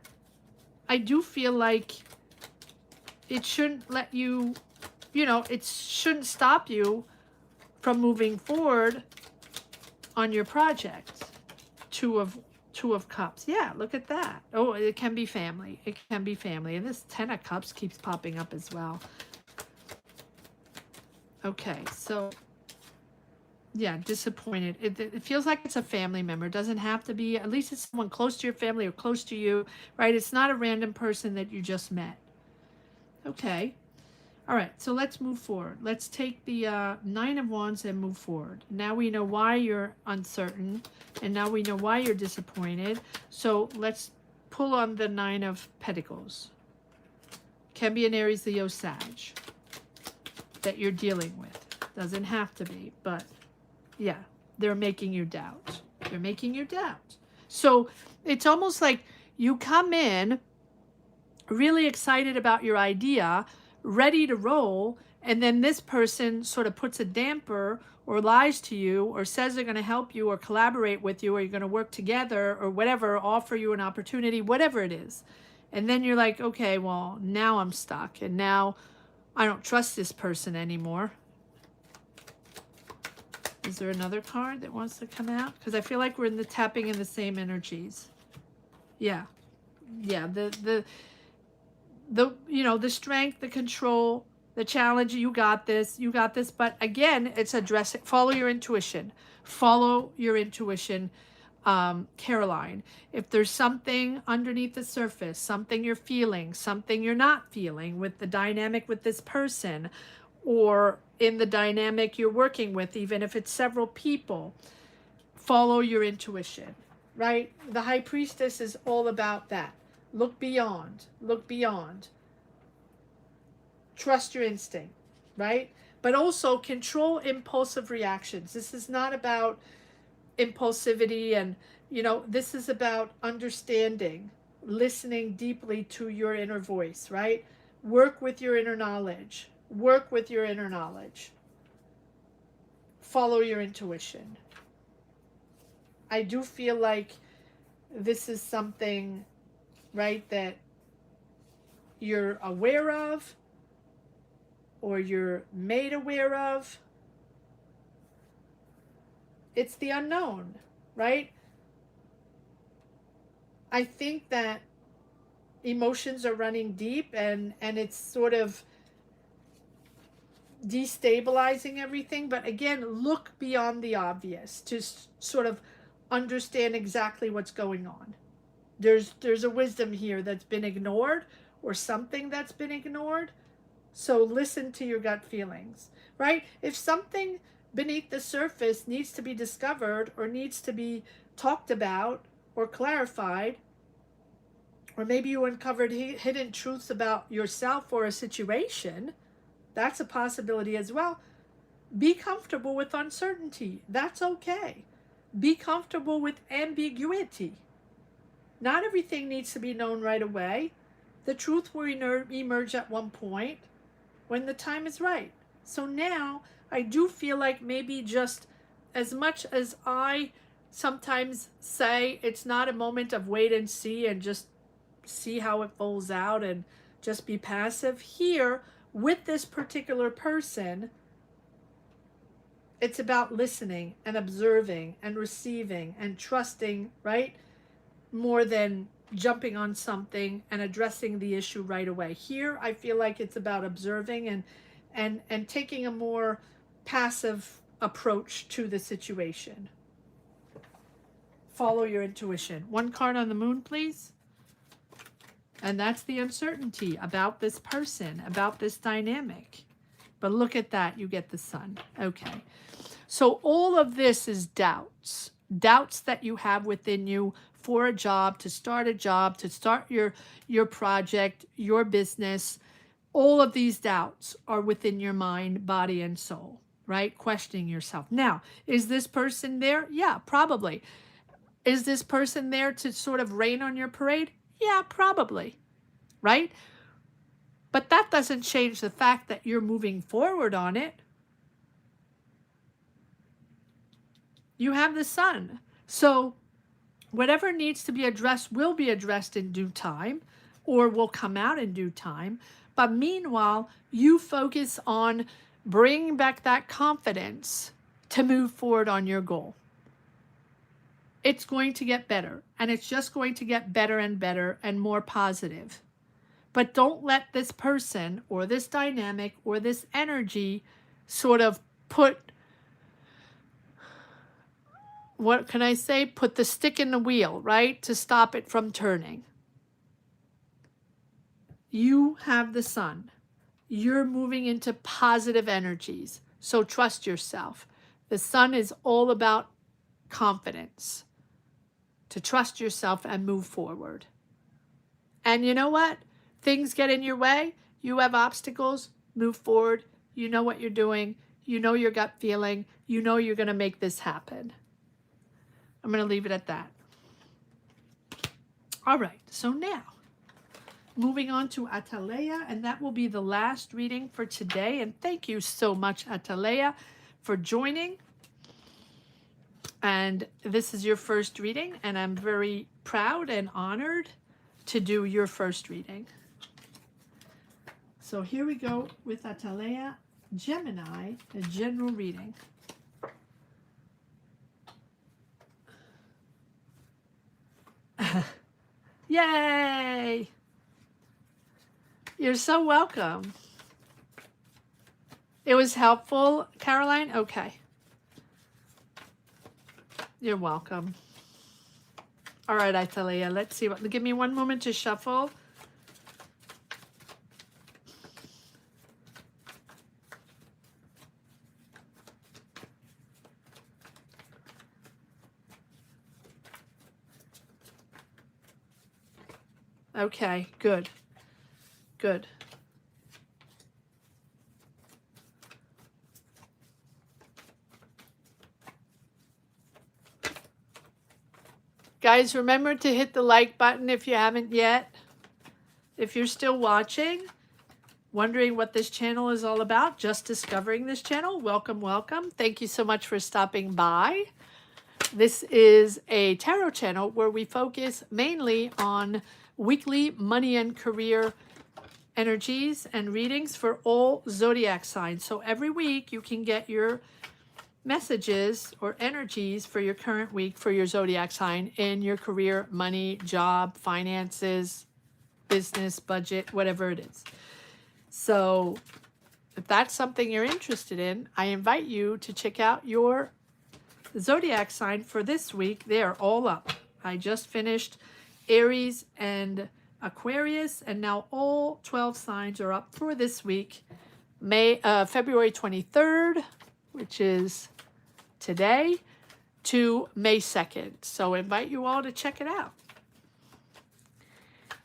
I do feel like it shouldn't let you, it shouldn't stop you from moving forward on your project. Two of Cups. Yeah, look at that. Oh, it can be family. It can be family. And this Ten of Cups keeps popping up as well. Okay, so yeah, disappointed. It feels like it's a family member. It doesn't have to be. At least it's someone close to your family or close to you, right? It's not a random person that you just met. Okay. All right, so let's move forward. Let's take the Nine of Wands and move forward. Now we know why you're uncertain, and now we know why you're disappointed. So let's pull on the Nine of Pentacles. Can be an Aries, Leo, Sag that you're dealing with. Doesn't have to be, but yeah, they're making you doubt. They're making you doubt. So it's almost like you come in really excited about your idea, ready to roll, and then this person sort of puts a damper or lies to you or says they're going to help you or collaborate with you or you're going to work together or whatever, offer you an opportunity, whatever it is. And then you're like, okay, well, now I'm stuck and now I don't trust this person anymore. Is there another card that wants to come out? Because I feel like we're in the tapping in the same energies. Yeah. Yeah, the strength, the control, the challenge, you got this, but again, it's addressing, follow your intuition, Caroline. If there's something underneath the surface, something you're feeling, something you're not feeling with the dynamic with this person, or in the dynamic you're working with, even if it's several people, follow your intuition, right? The High Priestess is all about that. Look beyond. Trust your instinct, right? But also control impulsive reactions. This is not about impulsivity and, this is about understanding, listening deeply to your inner voice, right? Work with your inner knowledge. Follow your intuition. I do feel like this is something, right, that you're aware of or you're made aware of. It's the unknown, right? I think that emotions are running deep and it's sort of destabilizing everything. But again, look beyond the obvious to sort of understand exactly what's going on. There's a wisdom here that's been ignored or something that's been ignored. So listen to your gut feelings, right? If something beneath the surface needs to be discovered or needs to be talked about or clarified, or maybe you uncovered hidden truths about yourself or a situation, that's a possibility as well. Be comfortable with uncertainty. That's okay. Be comfortable with ambiguity. Not everything needs to be known right away. The truth will emerge at one point when the time is right. So now I do feel like maybe just as much as I sometimes say it's not a moment of wait and see and just see how it folds out and just be passive. Here, with this particular person, it's about listening and observing and receiving and trusting, right? More than jumping on something and addressing the issue right away. Here, I feel like it's about observing and taking a more passive approach to the situation. Follow your intuition. One card on the moon, please. And that's the uncertainty about this person, about this dynamic. But look at that, you get the sun. Okay. So all of this is doubts. Doubts that you have within you for a job, to start your project, your business. All of these doubts are within your mind, body, and soul, right? Questioning yourself. Now, is this person there? Yeah, probably. Is this person there to sort of rain on your parade? Yeah, probably, right? But that doesn't change the fact that you're moving forward on it. You have the sun. So whatever needs to be addressed will be addressed in due time, or will come out in due time. But meanwhile, you focus on bringing back that confidence to move forward on your goal. It's going to get better, and it's just going to get better and better and more positive. But don't let this person or this dynamic or this energy sort of put, what can I say? Put the stick in the wheel, right? To stop it from turning. You have the sun. You're moving into positive energies. So trust yourself. The sun is all about confidence. To trust yourself and move forward. And you know what? Things get in your way. You have obstacles. Move forward. You know what you're doing. You know your gut feeling. You know you're going to make this happen. I'm going to leave it at that. All right. So now, moving on to Atalaya, and that will be the last reading for today. And thank you so much, Atalaya, for joining. And this is your first reading, and I'm very proud and honored to do your first reading. So here we go with Atalaya, Gemini, a general reading. Yay! You're so welcome. It was helpful, Caroline? Okay. You're welcome. All right, Atalaya, let's see. Give me one moment to shuffle. Okay, good. Good. Guys, remember to hit the like button if you haven't yet. If you're still watching, wondering what this channel is all about, just discovering this channel, welcome, welcome. Thank you so much for stopping by. This is a tarot channel where we focus mainly on weekly money and career energies and readings for all zodiac signs. So every week you can get your messages or energies for your current week for your zodiac sign in your career, money, job, finances, business, budget, whatever it is. So if that's something you're interested in, I invite you to check out your zodiac sign for this week. They are all up. I just finished Aries and Aquarius, and now all 12 signs are up for this week. February 23rd, which is today, to May 2nd. So I invite you all to check it out.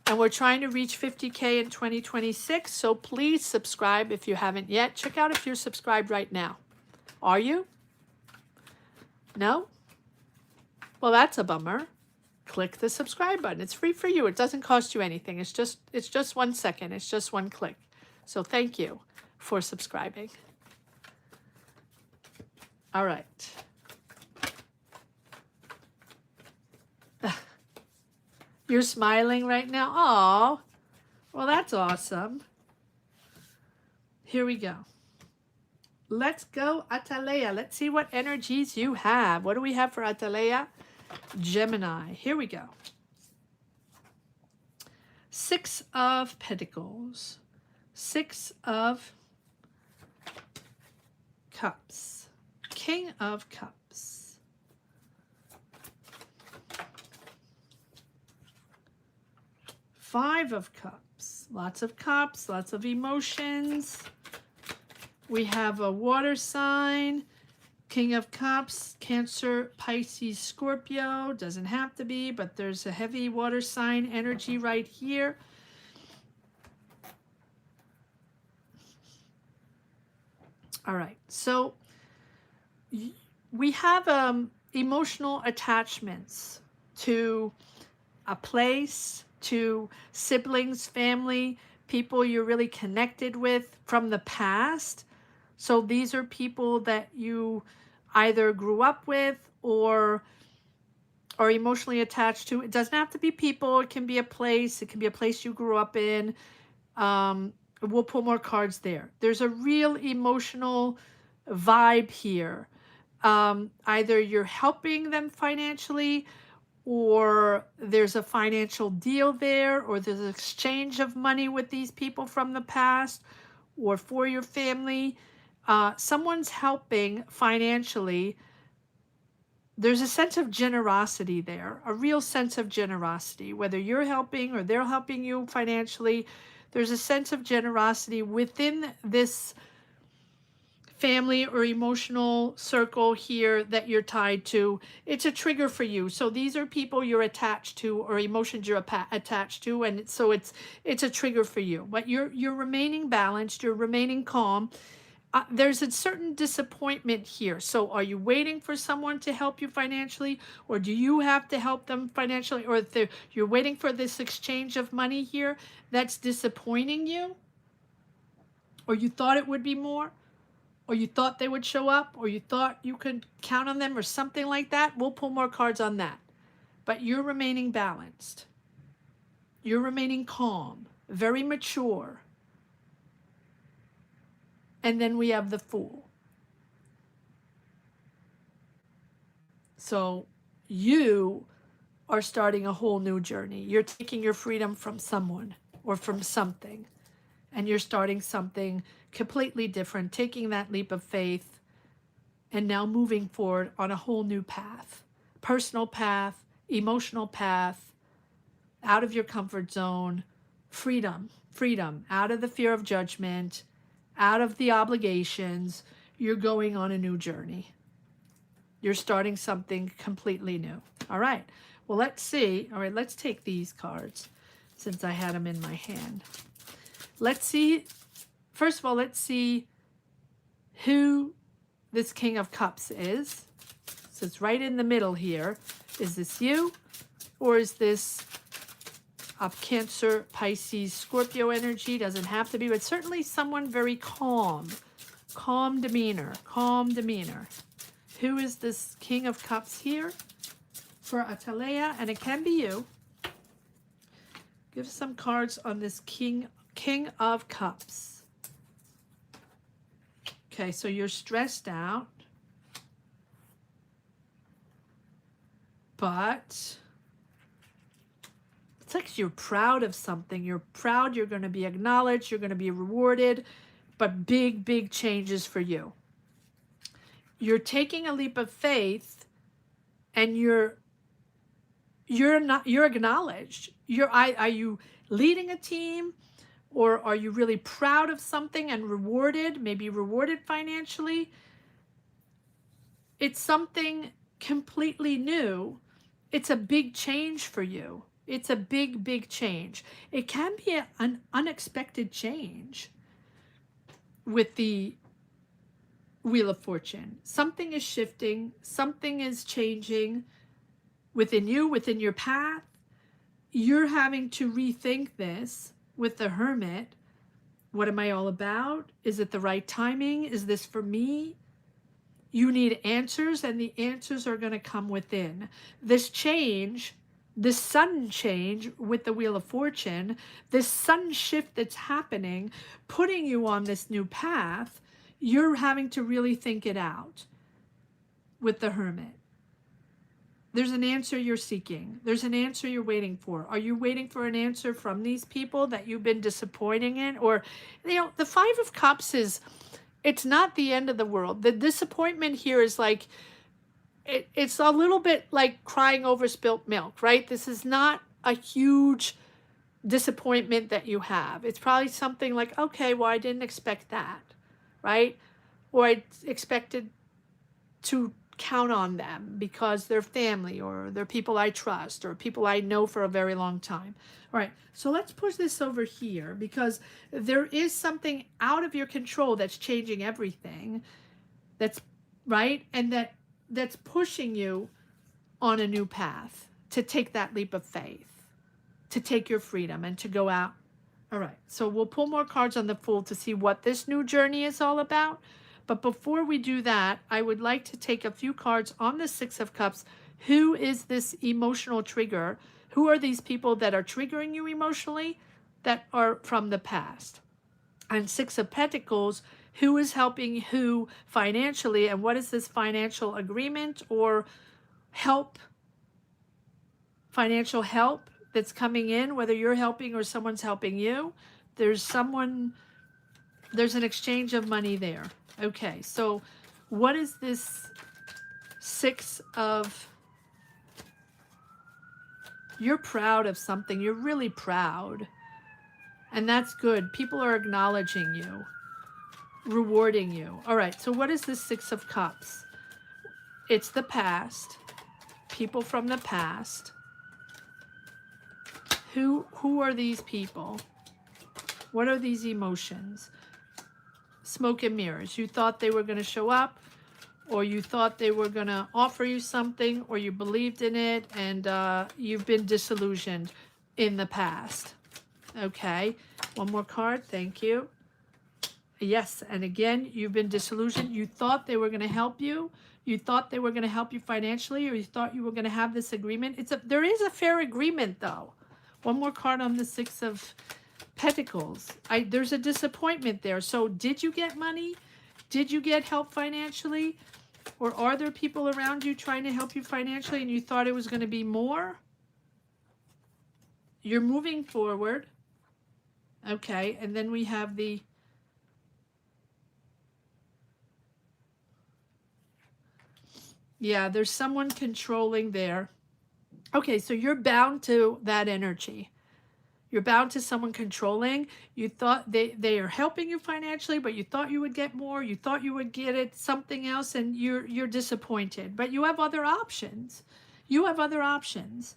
And we're trying to reach 50K in 2026, so please subscribe if you haven't yet. Check out if you're subscribed right now. Are you? No? Well, that's a bummer. Click the subscribe button. It's free for you. It doesn't cost you anything. It's just 1 second. It's just one click. So thank you for subscribing. All right. You're smiling right now? Oh, well, that's awesome. Here we go. Let's go, Atalaya. Let's see what energies you have. What do we have for Atalaya? Gemini. Here we go. Six of Pentacles. Six of Cups. King of Cups. Five of Cups. Lots of emotions. We have a water sign, King of Cups, Cancer, Pisces, Scorpio. Doesn't have to be, but there's a heavy water sign energy right here. All right, so we have emotional attachments to a place, to siblings, family, people you're really connected with from the past. So these are people that you either grew up with or are emotionally attached to. It doesn't have to be people. It can be a place. It can be a place you grew up in. We'll pull more cards there. There's a real emotional vibe here. Either you're helping them financially, or there's a financial deal there, or there's an exchange of money with these people from the past, or for your family. Someone's helping financially. There's a sense of generosity there, a real sense of generosity, whether you're helping or they're helping you financially. There's a sense of generosity within this family or emotional circle here that you're tied to. It's a trigger for you. So these are people you're attached to, or emotions you're attached to, and so it's a trigger for you. But you're remaining balanced, you're remaining calm. There's a certain disappointment here. So are you waiting for someone to help you financially, or do you have to help them financially, or if you're waiting for this exchange of money here that's disappointing you, or you thought it would be more, or you thought they would show up, or you thought you could count on them, or something like that? We'll pull more cards on that. But you're remaining balanced. You're remaining calm, very mature. And then we have the Fool. So you are starting a whole new journey. You're taking your freedom from someone or from something, and you're starting something completely different, taking that leap of faith, and now moving forward on a whole new path, personal path, emotional path, out of your comfort zone, freedom, out of the fear of judgment, out of the obligations. You're going on a new journey. You're starting something completely new. All right. Well, let's see. All right, let's take these cards since I had them in my hand. Let's see. First of all, let's see who this King of Cups is. So it's right in the middle here. Is this you, or is this Cancer, Pisces, Scorpio energy? Doesn't have to be, but certainly someone very calm. Calm demeanor. Who is this King of Cups here for Atalaya? And it can be you. Give some cards on this King of Cups. Okay, so you're stressed out, but it's like you're proud of something. You're proud, you're going to be acknowledged, you're going to be rewarded, but big changes for you. You're taking a leap of faith, and you're acknowledged. Are you leading a team, or are you really proud of something and rewarded, maybe rewarded financially? It's something completely new. It's a big change for you. It's a big change. It can be an unexpected change with the Wheel of Fortune. Something is shifting. Something is changing within you, within your path. You're having to rethink this with the Hermit. What am I all about? Is it the right timing? Is this for me? You need answers, and the answers are going to come within. This change this sudden change with the Wheel of Fortune, this sudden shift that's happening, putting you on this new path, you're having to really think it out with the Hermit. There's an answer you're seeking. There's an answer you're waiting for. Are you waiting for an answer from these people that you've been disappointing in? Or, you know, the Five of Cups is, it's not the end of the world. The disappointment here is like, it's a little bit like crying over spilt milk, right? This is not a huge disappointment that you have. It's probably something like, okay, well, I didn't expect that, right? Or I expected to count on them because they're family, or they're people I trust, or people I know for a very long time. All right, so let's push this over here, because there is something out of your control that's changing everything. That's right, and that's pushing you on a new path to take that leap of faith, to take your freedom and to go out. All right, so we'll pull more cards on the Fool to see what this new journey is all about. But before we do that, I would like to take a few cards on the Six of Cups. Who is this emotional trigger? Who are these people that are triggering you emotionally that are from the past? And Six of Pentacles, who is helping who financially, and what is this financial agreement or help, financial help that's coming in, whether you're helping or someone's helping you? There's an exchange of money there. Okay, so what is this Six of, you're proud of something, you're really proud, and that's good. People are acknowledging you, rewarding you. All right, so what is this Six of Cups? It's the past, people from the past. Who are these people? What are these emotions? Smoke and mirrors. You thought they were going to show up, or you thought they were going to offer you something, or you believed in it, and you've been disillusioned in the past. Okay, one more card. Thank you. Yes, and again, you've been disillusioned. You thought they were going to help you. You thought they were going to help you financially, or you thought you were going to have this agreement. There is a fair agreement, though. One more card on the Six of Pentacles. There's a disappointment there. So did you get money? Did you get help financially? Or are there people around you trying to help you financially and you thought it was going to be more? You're moving forward. Okay, and then we have the there's someone controlling there. Okay, so you're bound to that energy. You're bound to someone controlling. You thought they are helping you financially, but you thought you would get more. You thought you would get it something else, and you're disappointed. But you have other options. You have other options.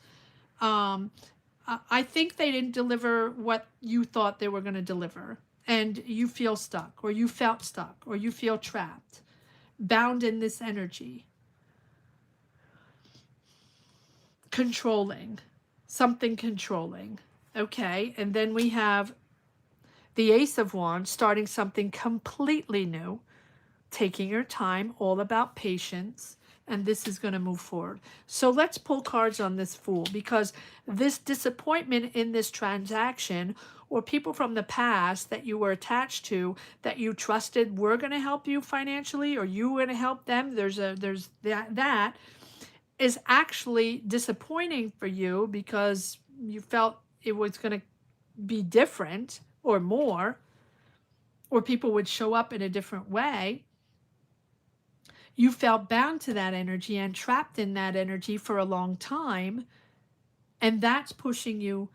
I think they didn't deliver what you thought they were going to deliver, and you feel stuck, or you felt stuck, or you feel trapped, bound in this energy. Controlling, something controlling. Okay, and then we have the Ace of Wands, starting something completely new, taking your time, all about patience, and this is going to move forward. So let's pull cards on this Fool, because this disappointment in this transaction, or people from the past that you were attached to, that you trusted were going to help you financially, or you were going to help them, there's that is actually disappointing for you because you felt it was going to be different or more, or people would show up in a different way. You felt bound to that energy and trapped in that energy for a long time, and that's pushing you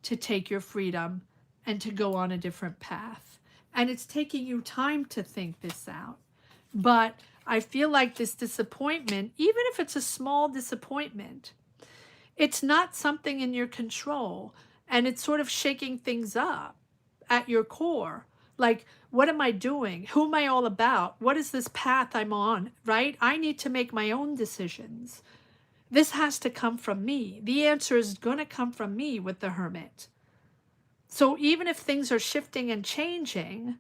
to take your freedom and to go on a different path. And it's taking you time to think this out. But I feel like this disappointment, even if it's a small disappointment, it's not something in your control, and it's sort of shaking things up at your core. Like, what am I doing? Who am I all about? What is this path I'm on, right? I need to make my own decisions. This has to come from me. The answer is going to come from me with the Hermit. So even if things are shifting and changing,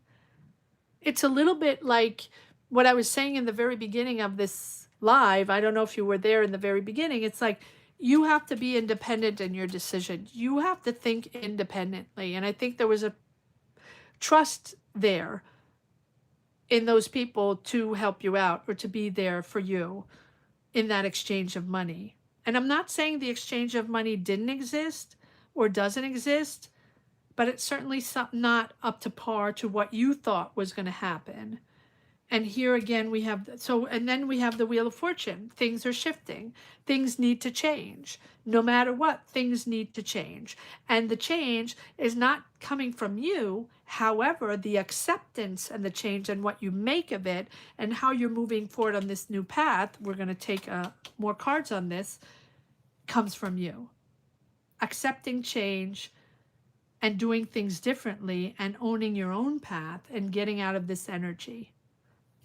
it's a little bit like what I was saying in the very beginning of this live. I don't know if you were there in the very beginning. It's like You have to be independent in your decision. You have to think independently. And I think there was a trust there in those people to help you out or to be there for you in that exchange of money. And I'm not saying the exchange of money didn't exist or doesn't exist, but it's certainly not up to par to what you thought was going to happen. And here again, we have, and then we have the Wheel of Fortune. Things are shifting. Things need to change. No matter what, things need to change. And the change is not coming from you. However, the acceptance and the change and what you make of it and how you're moving forward on this new path, we're going to take more cards on this, comes from you. Accepting change and doing things differently and owning your own path and getting out of this energy.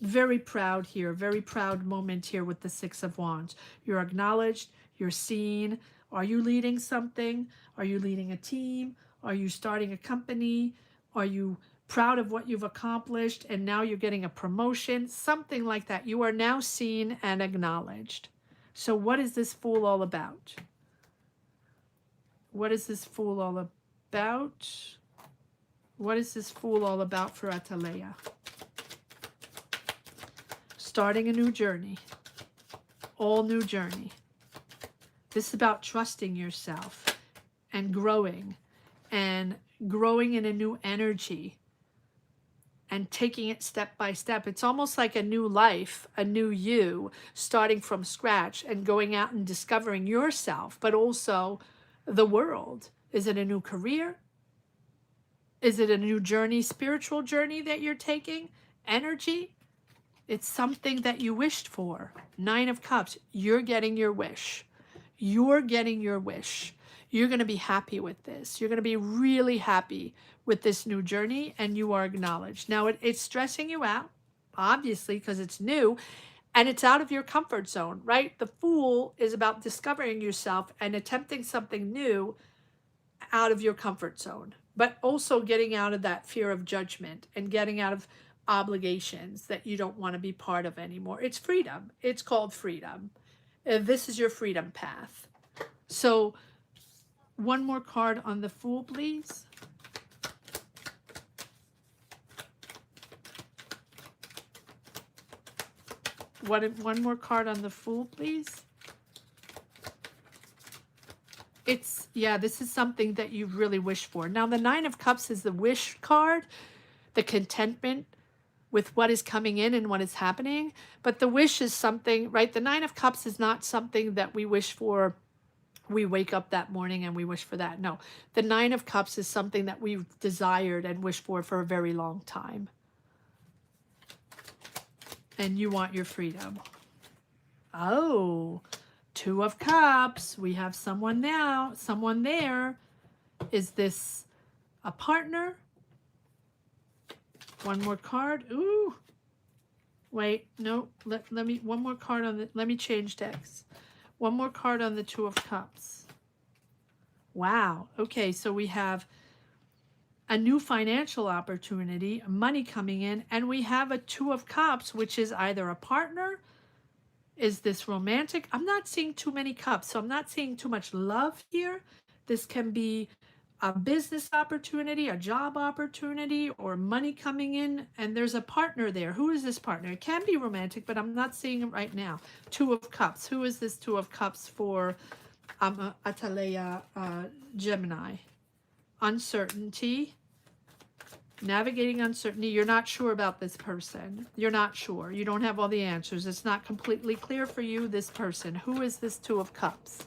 Very proud here, very proud moment here with the Six of Wands. You're acknowledged, you're seen. Are you leading something? Are you leading a team? Are you starting a company? Are you proud of what you've accomplished and now you're getting a promotion? Something like that. You are now seen and acknowledged. So what is this Fool all about? What is this Fool all about? What is this Fool all about for Atalaya? Starting a new journey, all new journey. This is about trusting yourself and growing in a new energy and taking it step by step. It's almost like a new life, a new you, starting from scratch and going out and discovering yourself, but also the world. Is it a new career? Is it a new journey, spiritual journey that you're taking? Energy? It's something that you wished for. Nine of Cups. You're getting your wish. You're getting your wish. You're going to be happy with this. You're going to be really happy with this new journey, and you are acknowledged. Now, it's stressing you out, obviously, because it's new, and it's out of your comfort zone, right? The Fool is about discovering yourself and attempting something new out of your comfort zone, but also getting out of that fear of judgment and getting out of obligations that you don't want to be part of anymore. It's freedom. It's called freedom. This is your freedom path. So one more card on the Fool, please. One more card on the Fool, please. This is something that you really wish for. Now, the Nine of Cups is the wish card, the contentment with what is coming in and what is happening. But the wish is something, right? The Nine of Cups is not something that we wish for. We wake up that morning and we wish for that. No, the Nine of Cups is something that we've desired and wished for a very long time. And you want your freedom. Oh, Two of Cups. We have someone now, someone there. Is this a partner? One more card. Ooh. Wait, no. Let me, one more card on the, let me change decks. One more card on the Two of Cups. Wow. Okay, so we have a new financial opportunity, money coming in, and we have a Two of Cups, which is either a partner. Is this romantic? I'm not seeing too many cups, so I'm not seeing too much love here. This can be a business opportunity, a job opportunity, or money coming in, and there's a partner there. Who is this partner? It can be romantic, but I'm not seeing it right now. Two of Cups. Who is this Two of Cups for Atalaya Gemini? Uncertainty. Navigating uncertainty. You're not sure about this person. You're not sure. You don't have all the answers. It's not completely clear for you, this person. Who is this Two of Cups?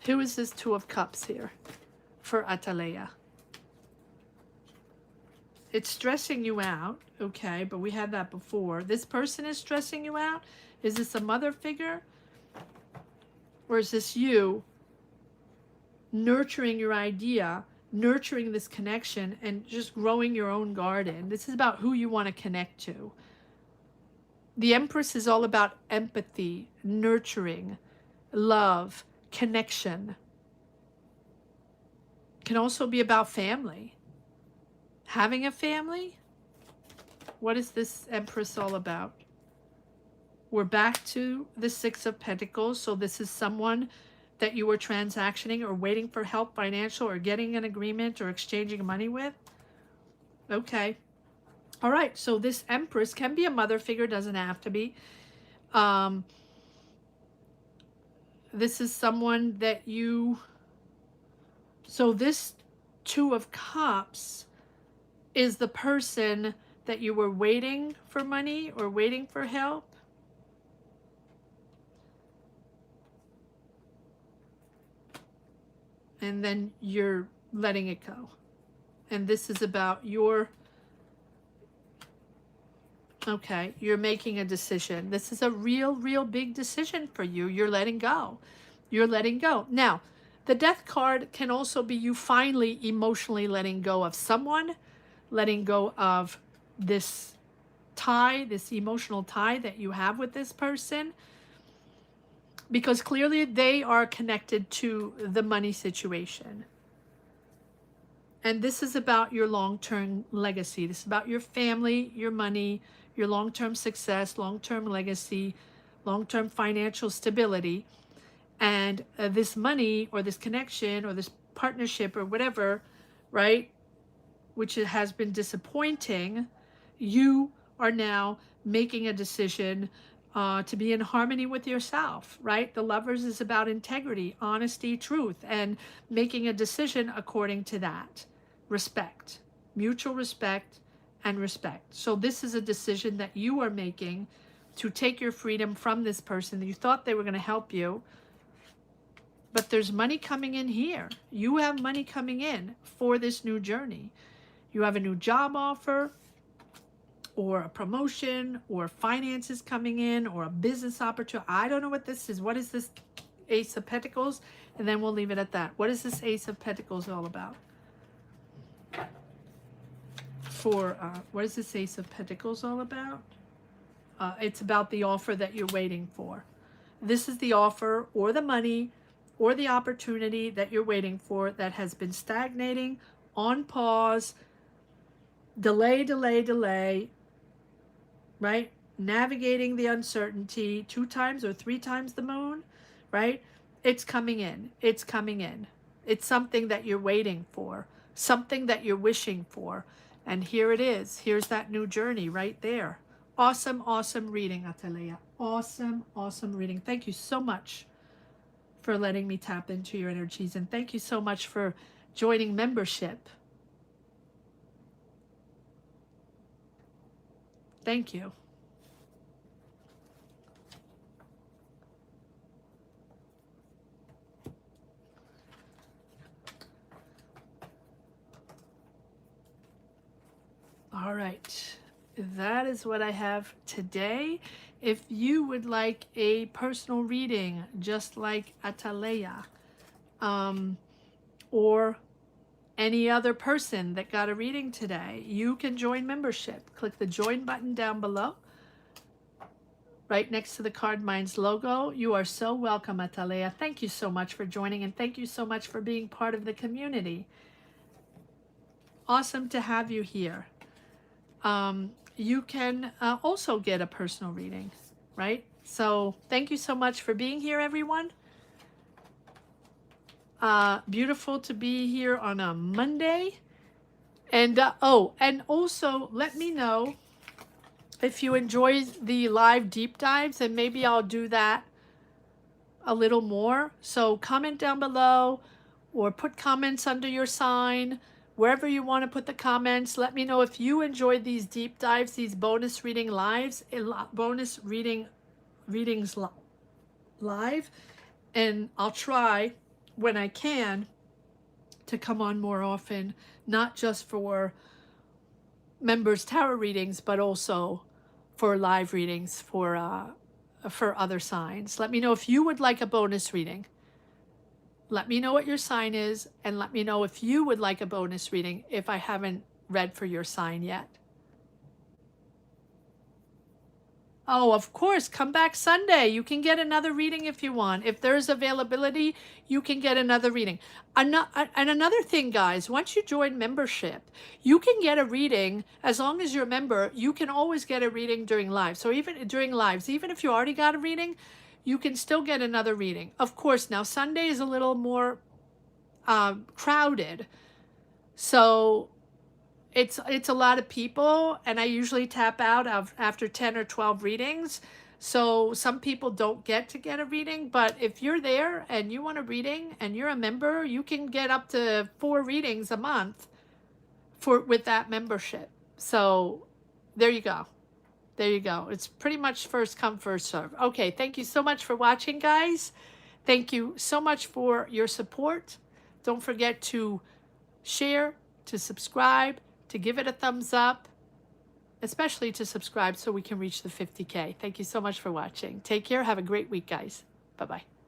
Who is this Two of Cups here for Atalaya? It's stressing you out, okay, but we had that before. This person is stressing you out. Is this a mother figure? Or is this you nurturing your idea, nurturing this connection, and just growing your own garden? This is about who you want to connect to. The Empress is all about empathy, nurturing, love, connection. Can also be about family. Having a family. What is this Empress all about? We're back to the Six of Pentacles. So this is someone that you were transactioning or waiting for help, financial, or getting an agreement or exchanging money with. Okay. All right. So this Empress can be a mother figure, doesn't have to be. This is someone that you... So this Two of Cups is the person that you were waiting for money or waiting for help. And then you're letting it go. And this is about your... Okay, you're making a decision. This is a real big decision for you. You're letting go. You're letting go. Now, the Death card can also be you finally emotionally letting go of someone, letting go of this tie, this emotional tie that you have with this person, because clearly they are connected to the money situation. And this is about your long-term legacy. This is about your family, your money, your long-term success, long-term legacy, long-term financial stability. And this money or this connection or this partnership or whatever, right, which has been disappointing, you are now making a decision to be in harmony with yourself, right? The Lovers is about integrity, honesty, truth, and making a decision according to that. Respect, mutual respect, and respect. So this is a decision that you are making to take your freedom from this person. You thought they were going to help you, but there's money coming in here. You have money coming in for this new journey. You have a new job offer, or a promotion, or finances coming in, or a business opportunity. I don't know what this is. What is this Ace of Pentacles? And then we'll leave it at that. What is this Ace of Pentacles all about? What is this Ace of Pentacles all about? It's about the offer that you're waiting for. This is the offer or the money or the opportunity that you're waiting for that has been stagnating, on pause, delay, right? Navigating the uncertainty 2 times or 3 times the moon, right? It's coming in. It's coming in. It's something that you're waiting for, something that you're wishing for. And here it is. Here's that new journey right there. Awesome reading, Atalaya. Awesome reading. Thank you so much for letting me tap into your energies. And thank you so much for joining membership. Thank you. All right, that is what I have today. If you would like a personal reading, just like Atalaya, or any other person that got a reading today, you can join membership. Click the join button down below, right next to the Card Minds logo. You are so welcome, Atalaya. Thank you so much for joining, and thank you so much for being part of the community. Awesome to have you here. You can also get a personal reading, right? So thank you so much for being here, everyone. Beautiful to be here on a Monday. And and also let me know if you enjoy the live deep dives, and maybe I'll do that a little more. So comment down below, or put comments under your sign, wherever you want to put the comments. Let me know if you enjoyed these deep dives, these bonus reading lives, bonus readings live. And I'll try when I can to come on more often, not just for members tarot readings, but also for live readings for other signs. Let me know if you would like a bonus reading. Let me know what your sign is, and let me know if you would like a bonus reading if I haven't read for your sign yet. Oh, of course, come back Sunday. You can get another reading if you want. If there's availability, you can get another reading. And another thing, guys, once you join membership, you can get a reading as long as you're a member. You can always get a reading during live. So even during lives, even if you already got a reading, you can still get another reading. Of course, now Sunday is a little more crowded. So it's a lot of people, and I usually tap out after 10 or 12 readings. So some people don't get a reading, but if you're there and you want a reading and you're a member, you can get up to 4 readings a month with that membership. So there you go. There you go. It's pretty much first come, first serve. Okay, thank you so much for watching, guys. Thank you so much for your support. Don't forget to share, to subscribe, to give it a thumbs up, especially to subscribe so we can reach the 50K. Thank you so much for watching. Take care. Have a great week, guys. Bye-bye.